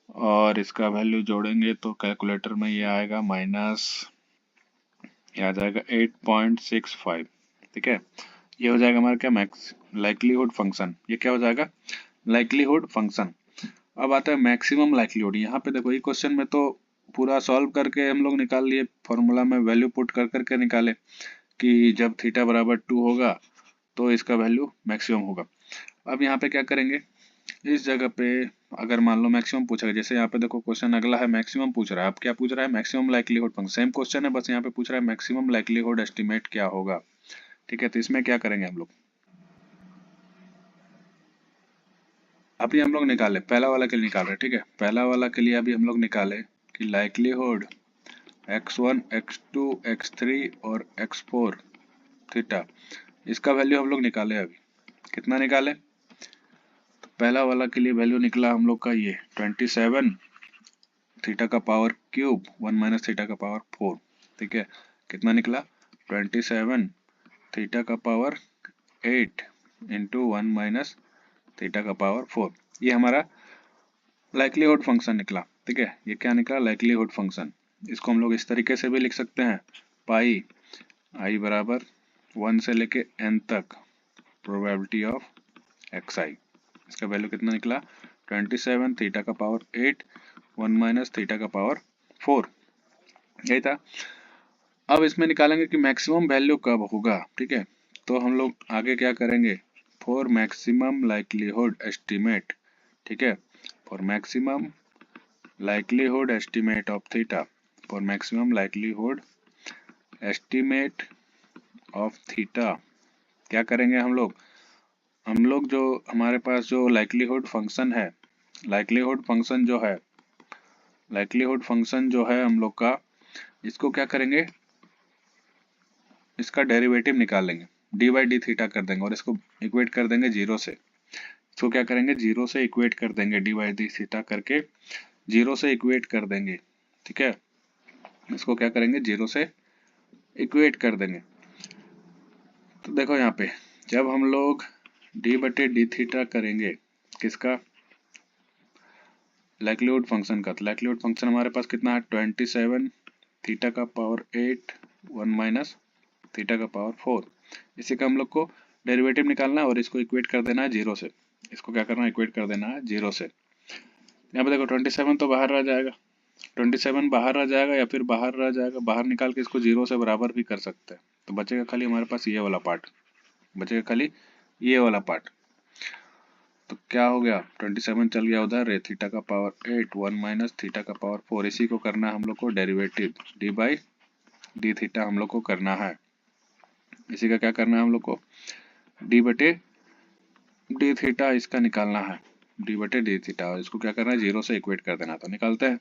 और इसका वैल्यू जोड़ेंगे तो कैलकुलेटर में ये आएगा माइनस, ये आ जाएगा 8.65। ठीक है, ये हो जाएगा हमारा क्या, मैक्स लाइक्लीहुड फंक्शन, ये क्या हो जाएगा, लाइक्लीहुड फंक्शन। अब आता है मैक्सिमम लाइक्लीहुड। यहाँ पे देखो ये क्वेश्चन में तो पूरा सॉल्व करके हम लोग निकाल लिए, फॉर्मूला में वैल्यू पुट कर करके निकाले कि जब थीटा बराबर 2 होगा तो इसका वैल्यू मैक्सिमम होगा। अब यहाँ पे क्या करेंगे, इस जगह पे अगर मान लो मैक्सिमम पूछा है, जैसे यहाँ पे देखो क्वेश्चन अगला है मैक्सिमम पूछ रहा है। अब क्या पूछ रहा है, maximum likelihood function. Same question है, बस यहाँ पे पूछ रहा है मैक्सिमम लाइक्लीहुड एस्टिमेट क्या होगा। ठीक है, तो इसमें क्या करेंगे हम लोग, अभी हम लोग निकाले पहला वाला के लिए निकाल रहे हैं। ठीक है, पहला वाला के लिए अभी हम लोग निकाले कि लाइक्लीहुड x1 x2 x3 और x4 थीटा, इसका वैल्यू हम लोग निकाले। अभी कितना निकाले, तो पहला वाला के लिए वैल्यू निकला हम लोग का ये 27 थीटा का पावर क्यूब 1 माइनस थीटा का पावर 4। ठीक है, कितना निकला, 27 थीटा का पावर 8 इंटू 1 माइनस थीटा का पावर 4। ये हमारा लाइक्लीहुड फंक्शन निकला। ठीक है, ये क्या निकला, लाइक्लीहुड फंक्शन। इसको हम लोग इस तरीके से भी लिख सकते हैं, पाई आई बराबर 1 से लेके n तक प्रोबेबिलिटी ऑफ xi। इसका वैल्यू कितना निकला, 27 थीटा का पावर 8 1 माइनस थीटा का पावर 4, यही था। अब इसमें निकालेंगे कि मैक्सिमम वैल्यू कब होगा। ठीक है, तो हम लोग आगे क्या करेंगे, फॉर मैक्सिमम लाइक्लीहुड एस्टिमेट। ठीक है, for maximum likelihood estimate of theta, for maximum likelihood estimate of theta क्या करेंगे हम लोग जो हमारे पास जो likelihood फंक्शन है, likelihood फंक्शन जो है हम लोग का, इसको क्या करेंगे, इसका डेरिवेटिव निकाल लेंगे, डी बाई डी थीटा कर देंगे और इसको इक्वेट कर देंगे जीरो से। इसको क्या करेंगे, जीरो से इक्वेट कर देंगे, डी बाई डी थीटा करके जीरो से इक्वेट कर देंगे। ठीक है, इसको क्या करेंगे, जीरो से इक्वेट कर देंगे। तो देखो यहाँ पे जब हम लोग डी बटे डी थीटा करेंगे किसका, लाइक्लीहुड फंक्शन का, तो लाइक्लीहुड फंक्शन हमारे पास कितना है, 27 थीटा का पावर 8 1 माइनस थीटा का पावर 4। इसी का हम लोग को डेरिवेटिव निकालना है और इसको इक्वेट कर देना है जीरो से। इसको क्या करना है, इक्वेट कर देना है जीरो से। यहाँ पे देखो 27 तो बाहर रह जाएगा, 27 बाहर रह जाएगा या फिर बाहर रह जाएगा, बाहर निकाल के इसको जीरो से बराबर भी कर सकते हैं। तो बचेगा खाली हमारे पास ये वाला पार्ट, बचेगा खाली ये वाला पार्ट। तो क्या हो गया, 27 चल गया उधर, थीटा का पावर 8 1 माइनस थीटा का पावर 4। इसी को करना है हम लोग को derivative, D by D theta हम लोग को करना है। इसी का क्या करना है हम लोग को, डी बटे डी थीटा इसका निकालना है, डी बटे डी थीटा, और इसको क्या करना है, जीरो से इक्वेट कर देना। तो निकालते हैं।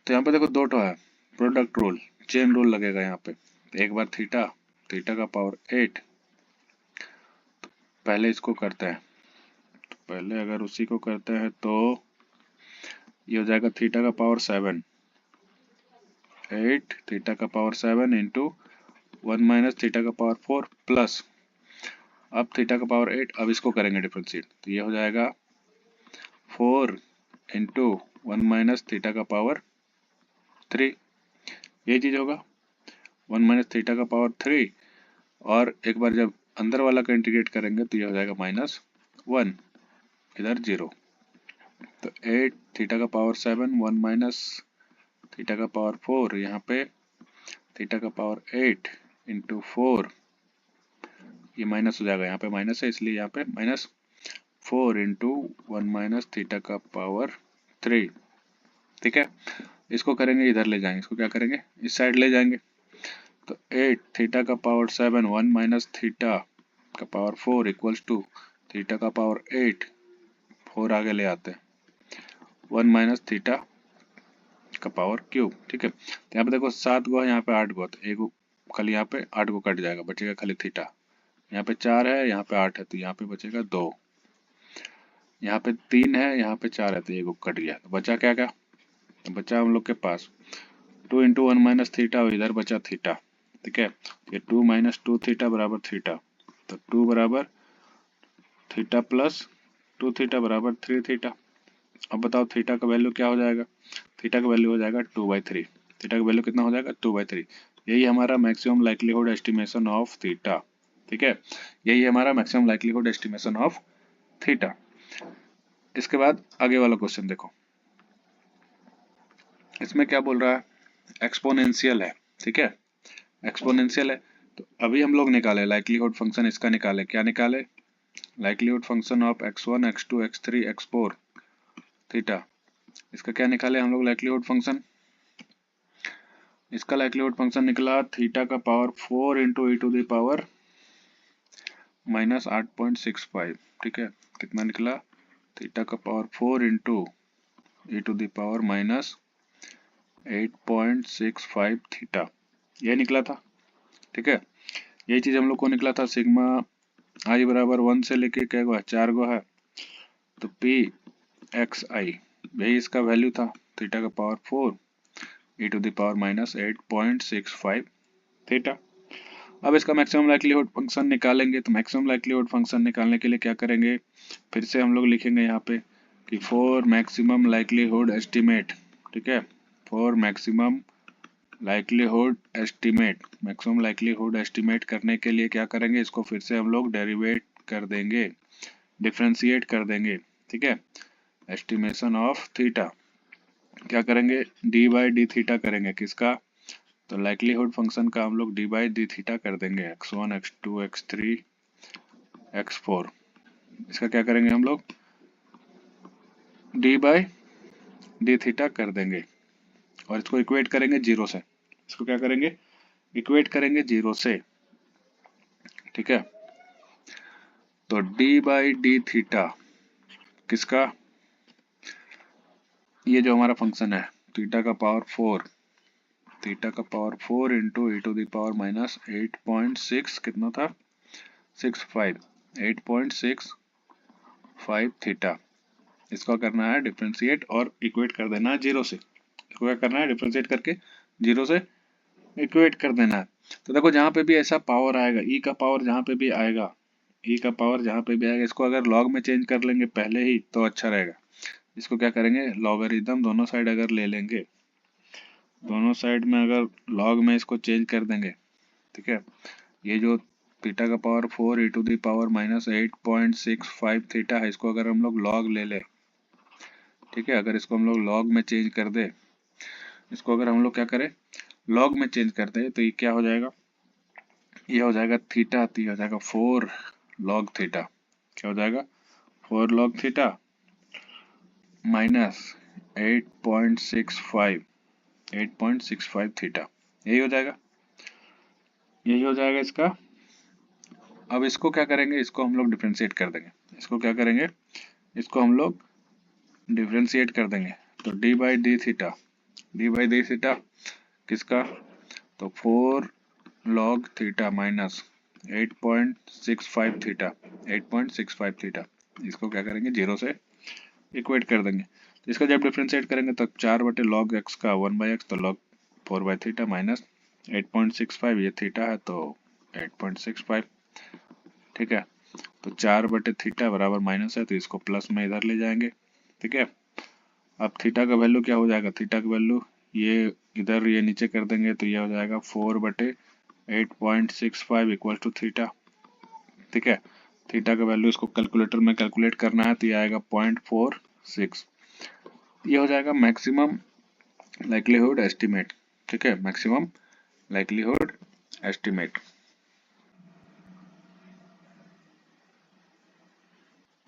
तो यहाँ पे देखो दो ठो है, प्रोडक्ट रूल, चेन रूल लगेगा यहाँ पे। एक बार थीटा, थीटा का पावर 8, पहले इसको करते हैं। तो पहले अगर उसी को करते हैं तो ये हो जाएगा थीटा का पावर 7, 8 थीटा का पावर 7 इंटू 1 माइनस थीटा का पावर 4 प्लस, अब थीटा का पावर 8, अब इसको करेंगे डिफरेंशिएट, तो ये हो जाएगा 4 इंटू 1 माइनस थीटा का पावर 3, ये चीज होगा 1 माइनस थीटा का पावर 3, और एक बार जब अंदर वाला का इंटीग्रेट करेंगे तो ये हो जाएगा -1, इधर 0। तो 8 थीटा का पावर 7 1 माइनस थीटा का पावर 4, यहाँ पे थीटा का पावर 8 इंटू 4, ये माइनस हो जाएगा, यहाँ पे माइनस है इसलिए यहाँ पे -4 इंटू 1 माइनस थीटा का पावर 3। ठीक है, इसको करेंगे इधर ले जाएंगे, इसको क्या करेंगे, इस साइड ले जाएंगे। तो 8 थीटा का पावर 7 1 माइनस थीटा का पावर 4 इक्वल्स टू थीटा का पावर 8, 4 आगे ले आते हैं, 1 माइनस थीटा का पावर क्यूब। ठीक है, तो यहाँ पे देखो 7 गो है, यहाँ पे 8 गो, तो एक खाली यहाँ पे 8 गो कट जाएगा, बचेगा खाली थीटा। यहाँ पे 4 है, यहाँ पे 8 है, तो यहाँ पे बचेगा 2। यहाँ पे 3 है, यहाँ पे 4 है, तो एक कट गया, तो बचा क्या क्या, तो बचा हम लोग के पास 2 इंटू 1 माइनस थीटा, और इधर बचा थीटा। ठीक है, ये 2 माइनस 2 थीटा बराबर थीटा, तो 2 बराबर थीटा प्लस 2 थीटा बराबर 3 थीटा। अब बताओ थीटा का वैल्यू क्या हो जाएगा, थीटा का वैल्यू हो जाएगा 2/3। थीटा का वैल्यू कितना हो जाएगा, 2/3। यही हमारा maximum likelihood estimation of theta. ठीक है, यही हमारा maximum likelihood estimation of theta. इसके बाद आगे वाला क्वेश्चन देखो, इसमें क्या बोल रहा है, एक्सपोनेंशियल है। ठीक है, एक्सपोनेंशियल है, तो अभी हम लोग निकाले लाइक्लीहुड फंक्शन, इसका निकाले, क्या निकाले, likelihood function of x1 x2 x3 x4 theta, इसका क्या निकाले हम लोग लाइक्लीहुड फंक्शन, इसका लाइक्लीहुड फंक्शन निकला थीटा का power 4 into e to the power minus 8.65, ठीक है, कितना निकला, थीटा का power 4 into e to the power minus 8.65 theta, ये निकला था, ठीक है। यही चीज हम लोग को निकला था सिग्मा आई बराबर 1 से लेके क्या हुआ 4 गो है, तो पी एक्स आई, यही इसका वैल्यू था, थीटा का power 4 e to the power minus 8.65 theta. अब इसका मैक्सिमम लाइक्लीहुड फंक्शन निकालेंगे, तो मैक्सिमम लाइक्लीहुड फंक्शन निकालने के लिए क्या करेंगे, फिर से हम लोग लिखेंगे यहाँ पे कि फॉर मैक्सिमम लाइक्लीहुड एस्टिमेट, ठीक है, for maximum likelihood estimate, maximum likelihood estimate करने के लिए क्या करेंगे, इसको फिर से हम लोग डेरिवेट कर देंगे, डिफरेंशिएट कर देंगे, ठीक है, एस्टिमेशन ऑफ थीटा, क्या करेंगे, डी बाई डी थीटा करेंगे, किसका, तो लाइक्लीहुड फंक्शन का हम लोग डी बाई डी थीटा कर देंगे, x1 x2 x3 x4, इसका क्या करेंगे हम लोग, डी बाई डी थीटा कर देंगे, और इसको इक्वेट करेंगे जीरो से, इसको क्या करेंगे, इक्वेट करेंगे जीरो से, ठीक है। तो डी बाई डी थीटा किसका, ये जो हमारा फंक्शन है थीटा का पावर 4, थीटा का power 4 into e to the power minus 8.6 कितना था 65, 8.65 थीटा, इसका करना है डिफरेंशिएट और इक्वेट कर देना है जीरो से, इसको क्या करना है, डिफरेंशिएट करके जीरो से इक्वेट कर देना है। तो देखो जहाँ पे भी ऐसा पावर आएगा, ई का पावर जहाँ पे भी आएगा, ई का पावर जहाँ पे भी आएगा, इसको अगर लॉग में चेंज कर लेंगे पहले ही तो अच्छा रहेगा, इसको क्या करेंगे, लॉगरिथम दोनों साइड अगर ले लेंगे, दोनों साइड में अगर लॉग में इसको चेंज कर देंगे, ठीक है, ये जो थीटा का power 4 e to the power minus 8.65 theta है, इसको अगर हम लोग लॉग ले ले, ठीक है, अगर इसको हम लोग लॉग में चेंज कर दे, इसको अगर हम लोग क्या करें, लॉग में चेंज कर दे, तो ये क्या हो जाएगा, ये हो जाएगा थीटा, तो ये हो जाएगा 4 लॉग थीटा, क्या हो जाएगा 4 लॉग थीटा माइनस 8.65 थीटा, यही हो जाएगा, यही हो जाएगा इसका। अब इसको क्या करेंगे, इसको हम लोग डिफरेंशिएट कर देंगे, इसको क्या करेंगे, इसको हम लोग डिफरेंशिएट कर देंगे, तो D by D theta, D by D theta किसका, तो 4 log theta minus 8.65 theta, 8.65 theta, इसको क्या करेंगे जीरो से इक्वेट कर देंगे, तो इसका जब डिफरेंशिएट करेंगे तो 4 बटे लॉग एक्स का 1 बाई एक्स, तो लॉग 4 बाई थीटा माइनस 8.65, ये थीटा है तो 8.65, ठीक है, तो 4 बटे थीटा बराबर माइनस है, तो इसको प्लस में इधर ले जाएंगे, ठीक है। अब थीटा का वैल्यू क्या हो जाएगा, थीटा का वैल्यू ये इधर ये नीचे कर देंगे, तो ये हो जाएगा 4 बटे 8.65 इक्वल टू थीटा, ठीक है, थीटा का वैल्यू इसको कैलकुलेटर में कैलकुलेट करना है, तो ये आएगा 0.46, ये हो जाएगा मैक्सिमम लाइक्लीहुड एस्टिमेट, ठीक है, मैक्सिमम लाइक्लीहुड एस्टिमेट।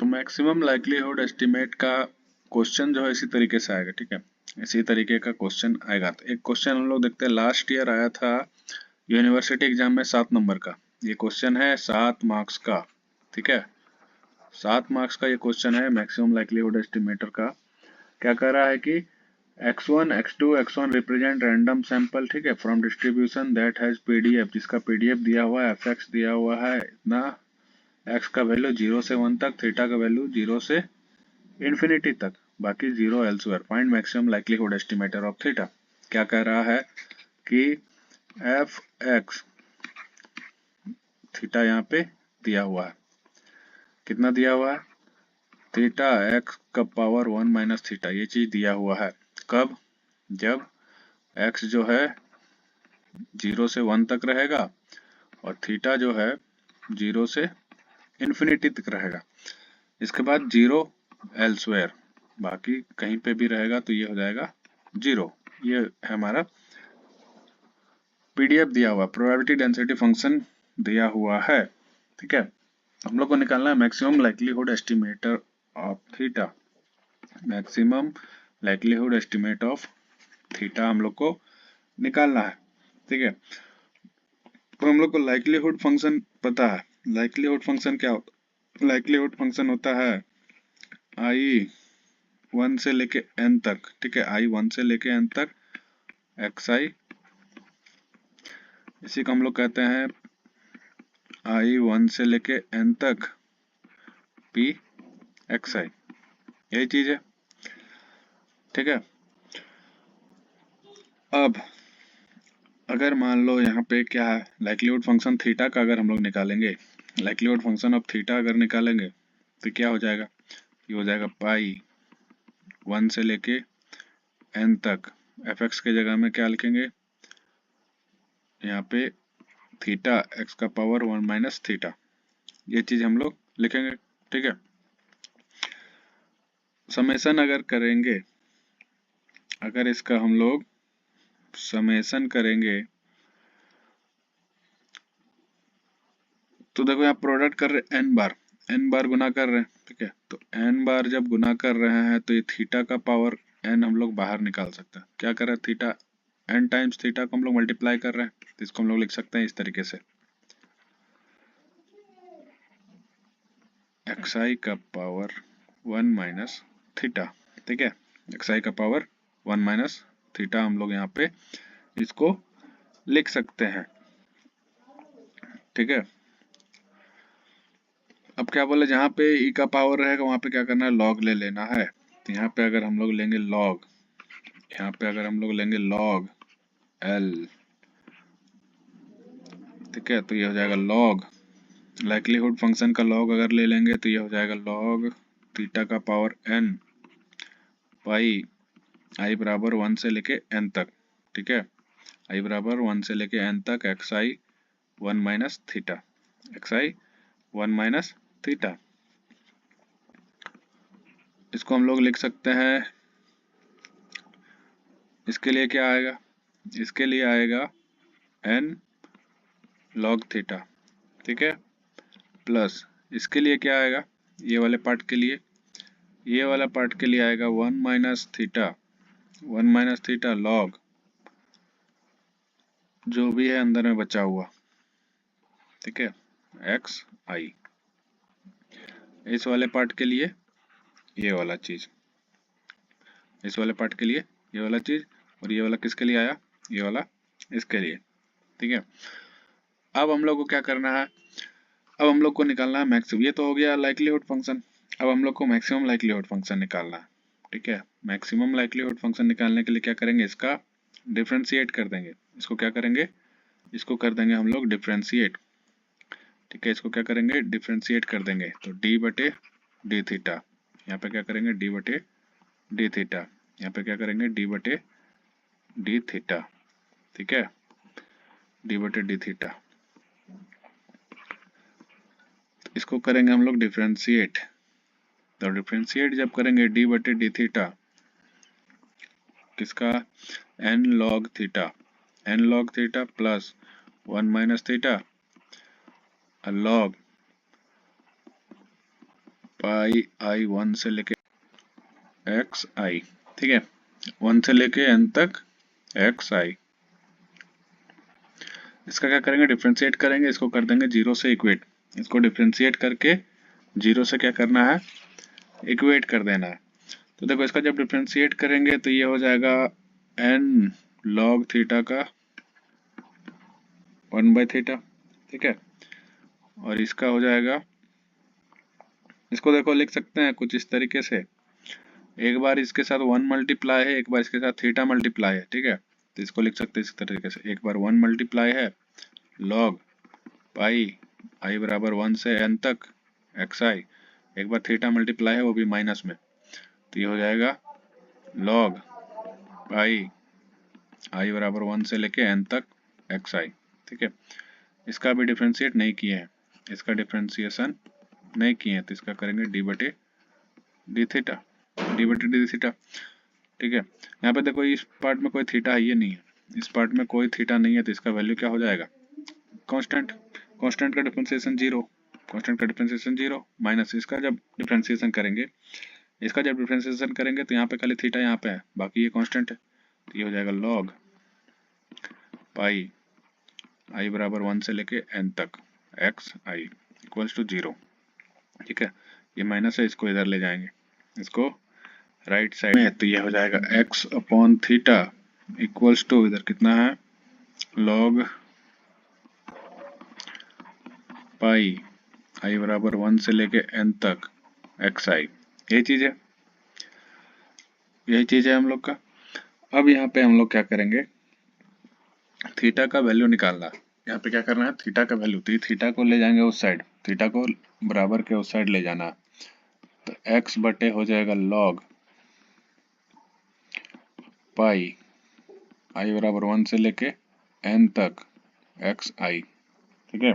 तो मैक्सिमम लाइक्लीहुड एस्टिमेट का क्वेश्चन जो है इसी तरीके से आएगा, ठीक है, इसी तरीके का क्वेश्चन आएगा। तो एक क्वेश्चन हम लोग देखते हैं, लास्ट ईयर आया था यूनिवर्सिटी एग्जाम में 7 नंबर का, ये क्वेश्चन है 7 मार्क्स का, ठीक है, 7 मार्क्स का ये क्वेश्चन है मैक्सिमम लाइक्लीहुड एस्टिमेटर का। क्या कह रहा है कि x1 x2 x1 represent random sample, ठीक है, from distribution that has PDF, जिसका पीडीएफ दिया हुआ है, fx दिया हुआ है इतना, x का वैल्यू 0 से 1 तक, थीटा का वैल्यू 0 से इन्फिनिटी तक, बाकी 0 elsewhere, find maximum likelihood estimator of theta. क्या कह रहा है कि एफ एक्स थीटा यहाँ पे दिया हुआ है, कितना दिया हुआ है, थीटा एक्स का पावर 1 माइनस थीटा, ये चीज दिया हुआ है, कब, जब एक्स जो है 0 से 1 तक रहेगा और थीटा जो है 0 से इन्फिनिटी तक रहेगा, इसके बाद 0 एल्सवेयर, बाकी कहीं पे भी रहेगा, तो ये हो जाएगा 0, ये है हमारा पीडीएफ दिया हुआ, प्रोबेबिलिटी डेंसिटी फंक्शन दिया हुआ है, ठीक है। हम लोग को निकालना है maximum likelihood estimator of theta, maximum likelihood estimate of theta हम लोग को निकालना है, ठीक है। तो हम लोग को लाइक्लीहुड फंक्शन पता है। लाइक्लीहुड फंक्शन क्या होता है? लाइक्लीहुड फंक्शन होता है आई 1 से लेके n तक, ठीक है, आई 1 से लेके n तक एक्स आई, इसी को हम लोग कहते हैं आई 1 से लेके n तक पी एक्स आई, यही चीज है, ठीक है। अब अगर मान लो यहाँ पे क्या है, लाइक्लीहुड फंक्शन थीटा का अगर हम लोग निकालेंगे, लाइक्लीहुड फंक्शन ऑफ थीटा अगर निकालेंगे तो क्या हो जाएगा, ये हो जाएगा पाई 1 से लेके n तक, एफ एक्स के जगह में क्या लिखेंगे यहाँ पे, थीटा एक्स का पावर 1 माइनस थीटा, ये चीज हम लोग लिखेंगे, ठीक है। समेशन अगर करेंगे, अगर इसका हम लोग समेशन करेंगे तो देखो यहाँ प्रोडक्ट कर रहे n बार गुना कर रहे हैं, ठीक है। तो n बार जब गुना कर रहे हैं तो ये थीटा का पावर n हम लोग बाहर निकाल सकते हैं, क्या कर रहे हैं, थीटा n टाइम्स थीटा को हम लोग मल्टीप्लाई कर रहे हैं, तो इसको हम लोग लिख सकते हैं इस तरीके से, xi का पावर 1 माइनस थीटा, ठीक है, xi का पावर 1 माइनस थीटा हम लोग यहाँ पे इसको लिख सकते हैं, ठीक है। अब क्या बोले, जहाँ पे ई का पावर रहेगा वहां पे क्या करना है, लॉग ले लेना है। तो यहाँ पे अगर हम लोग लेंगे लॉग, यहाँ पे अगर हम लोग लेंगे लॉग एल, ठीक है, तो ये हो जाएगा लॉग लाइक्लीहुड फंक्शन का लॉग अगर ले लेंगे तो ये हो जाएगा लॉग थीटा का पावर n पाई आई बराबर 1 से लेके n तक, ठीक है, आई बराबर 1 से लेके n तक एक्स आई 1 माइनस थीटा, एक्स आई 1 माइनस थीटा, इसको हम लोग लिख सकते हैं, इसके लिए क्या आएगा, इसके लिए आएगा n log थीटा, ठीक है, प्लस इसके लिए क्या आएगा, ये वाले पार्ट के लिए, ये वाला पार्ट के लिए आएगा 1 minus theta, 1 minus theta log जो भी है अंदर में बचा हुआ, ठीक है, एक्स आई, इस वाले पार्ट के लिए ये वाला चीज, इस वाले पार्ट के लिए ये वाला चीज, और ये वाला किसके लिए आया, ये वाला इसके लिए, ठीक है। अब हम लोग को क्या करना है, अब हम लोग को निकालना है मैक्सिमम, ये तो हो गया लाइक्लीहुड फंक्शन, अब हम लोग को मैक्सिमम लाइक्लीहुड फंक्शन निकालना है, ठीक है। मैक्सिमम लाइक्लीहुड फंक्शन निकालने के लिए क्या करेंगे, इसका डिफरेंशिएट कर देंगे, इसको क्या करेंगे, इसको कर देंगे हम लोग डिफरेंशिएट, ठीक है, इसको क्या करेंगे, डिफरेंशिएट कर देंगे, तो डी बटे डी थीटा, यहाँ पे क्या करेंगे, डी बटे डी थीटा, यहाँ पे क्या करेंगे, डी बटे डी थीटा, ठीक है, डी बटे डी थीटा, इसको करेंगे हम लोग डिफरेंशिएट, तो डिफरेंशिएट जब करेंगे डी बटे डी थीटा किसका, N log theta, N log theta plus 1 minus theta log pi I 1 से लेके एक्स आई, ठीक है, 1 से लेके n तक एक्स आई, इसका क्या करेंगे, डिफरेंशिएट करेंगे, इसको कर देंगे 0 से इक्वेट, इसको डिफरेंशिएट करके 0 से क्या करना है, इक्वेट कर देना है। तो देखो इसका जब डिफरेंशिएट करेंगे तो ये हो जाएगा n log थीटा का 1 बाई थीटा, ठीक है, और इसका हो जाएगा, इसको देखो लिख सकते हैं कुछ इस तरीके से, एक बार इसके साथ 1 मल्टीप्लाई है, एक बार इसके साथ थीटा मल्टीप्लाई है, ठीक है, तो इसको लिख सकते हैं इस तरीके से, एक बार 1 मल्टीप्लाई है लॉग पाई आई बराबर 1 से n तक एक्स आई, एक बार थीटा मल्टीप्लाई है वो भी माइनस में, तो ये हो जाएगा लॉग पाई आई बराबर 1 से लेके n तक एक्स आई, ठीक है। इसका भी डिफरेंशिएट नहीं किए हैं, इसका डिफरेंशिएशन नहीं किए हैं, तो इसका करेंगे डी बटे डी थीटा, डी बटे डी थीटा, ठीक है। यहाँ पे देखो इस पार्ट में कोई थीटा है ये नहीं है, इस पार्ट में कोई थीटा नहीं है तो इसका वैल्यू क्या हो जाएगा, कांस्टेंट। कांस्टेंट का डिफरेंशिएशन जीरो, कांस्टेंट का डिफरेंशिएशन जीरो, माइनस इसका जब डिफरेंशिएशन करेंगे, इसका जब डिफरेंशिएशन करेंगे तो यहाँ पे खाली थीटा यहाँ पे है, बाकी ये कांस्टेंट है, तो ये हो जाएगा log पाई i बराबर 1 से लेके n तक x i इक्वल्स टू 0। ठीक है, ये माइनस है, इसको इधर ले जाएंगे, इसको राइट साइड में, तो ये हो जाएगा x upon theta equals to इधर कितना है log पाई i बराबर 1 से लेके n तक एक्स आई। यही चीज है, यही चीज है हम लोग का। अब यहाँ पे हम लोग क्या करेंगे, थीटा का वैल्यू निकालना। यहाँ पे क्या करना है, थीटा का वैल्यू, तो थीटा को ले जाएंगे उस साइड, थीटा को बराबर के उस साइड ले जाना, तो x बटे हो जाएगा log पाई i बराबर 1 से लेके n तक एक्स आई। ठीक है,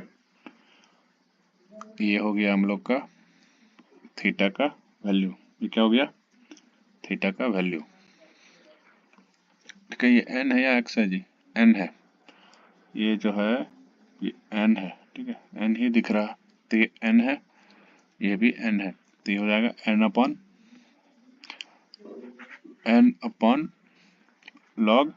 ये हो गया हम लोग का थीटा का वैल्यू। ये क्या हो गया, थीटा का वैल्यू। ठीक है, ये n है या x है जी, n है, ये जो है ये n है। ठीक है, n ही दिख रहा, तो ये n है, ये भी n है, तो ये हो जाएगा n अपॉन log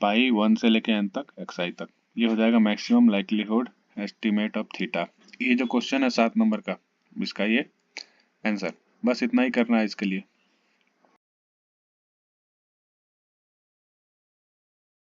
पाई 1 से लेके n तक एक्स आई तक। ये हो जाएगा maximum likelihood estimate of theta. ये जो क्वेश्चन है 7 नंबर का, इसका ये आंसर, बस इतना ही करना है इसके लिए।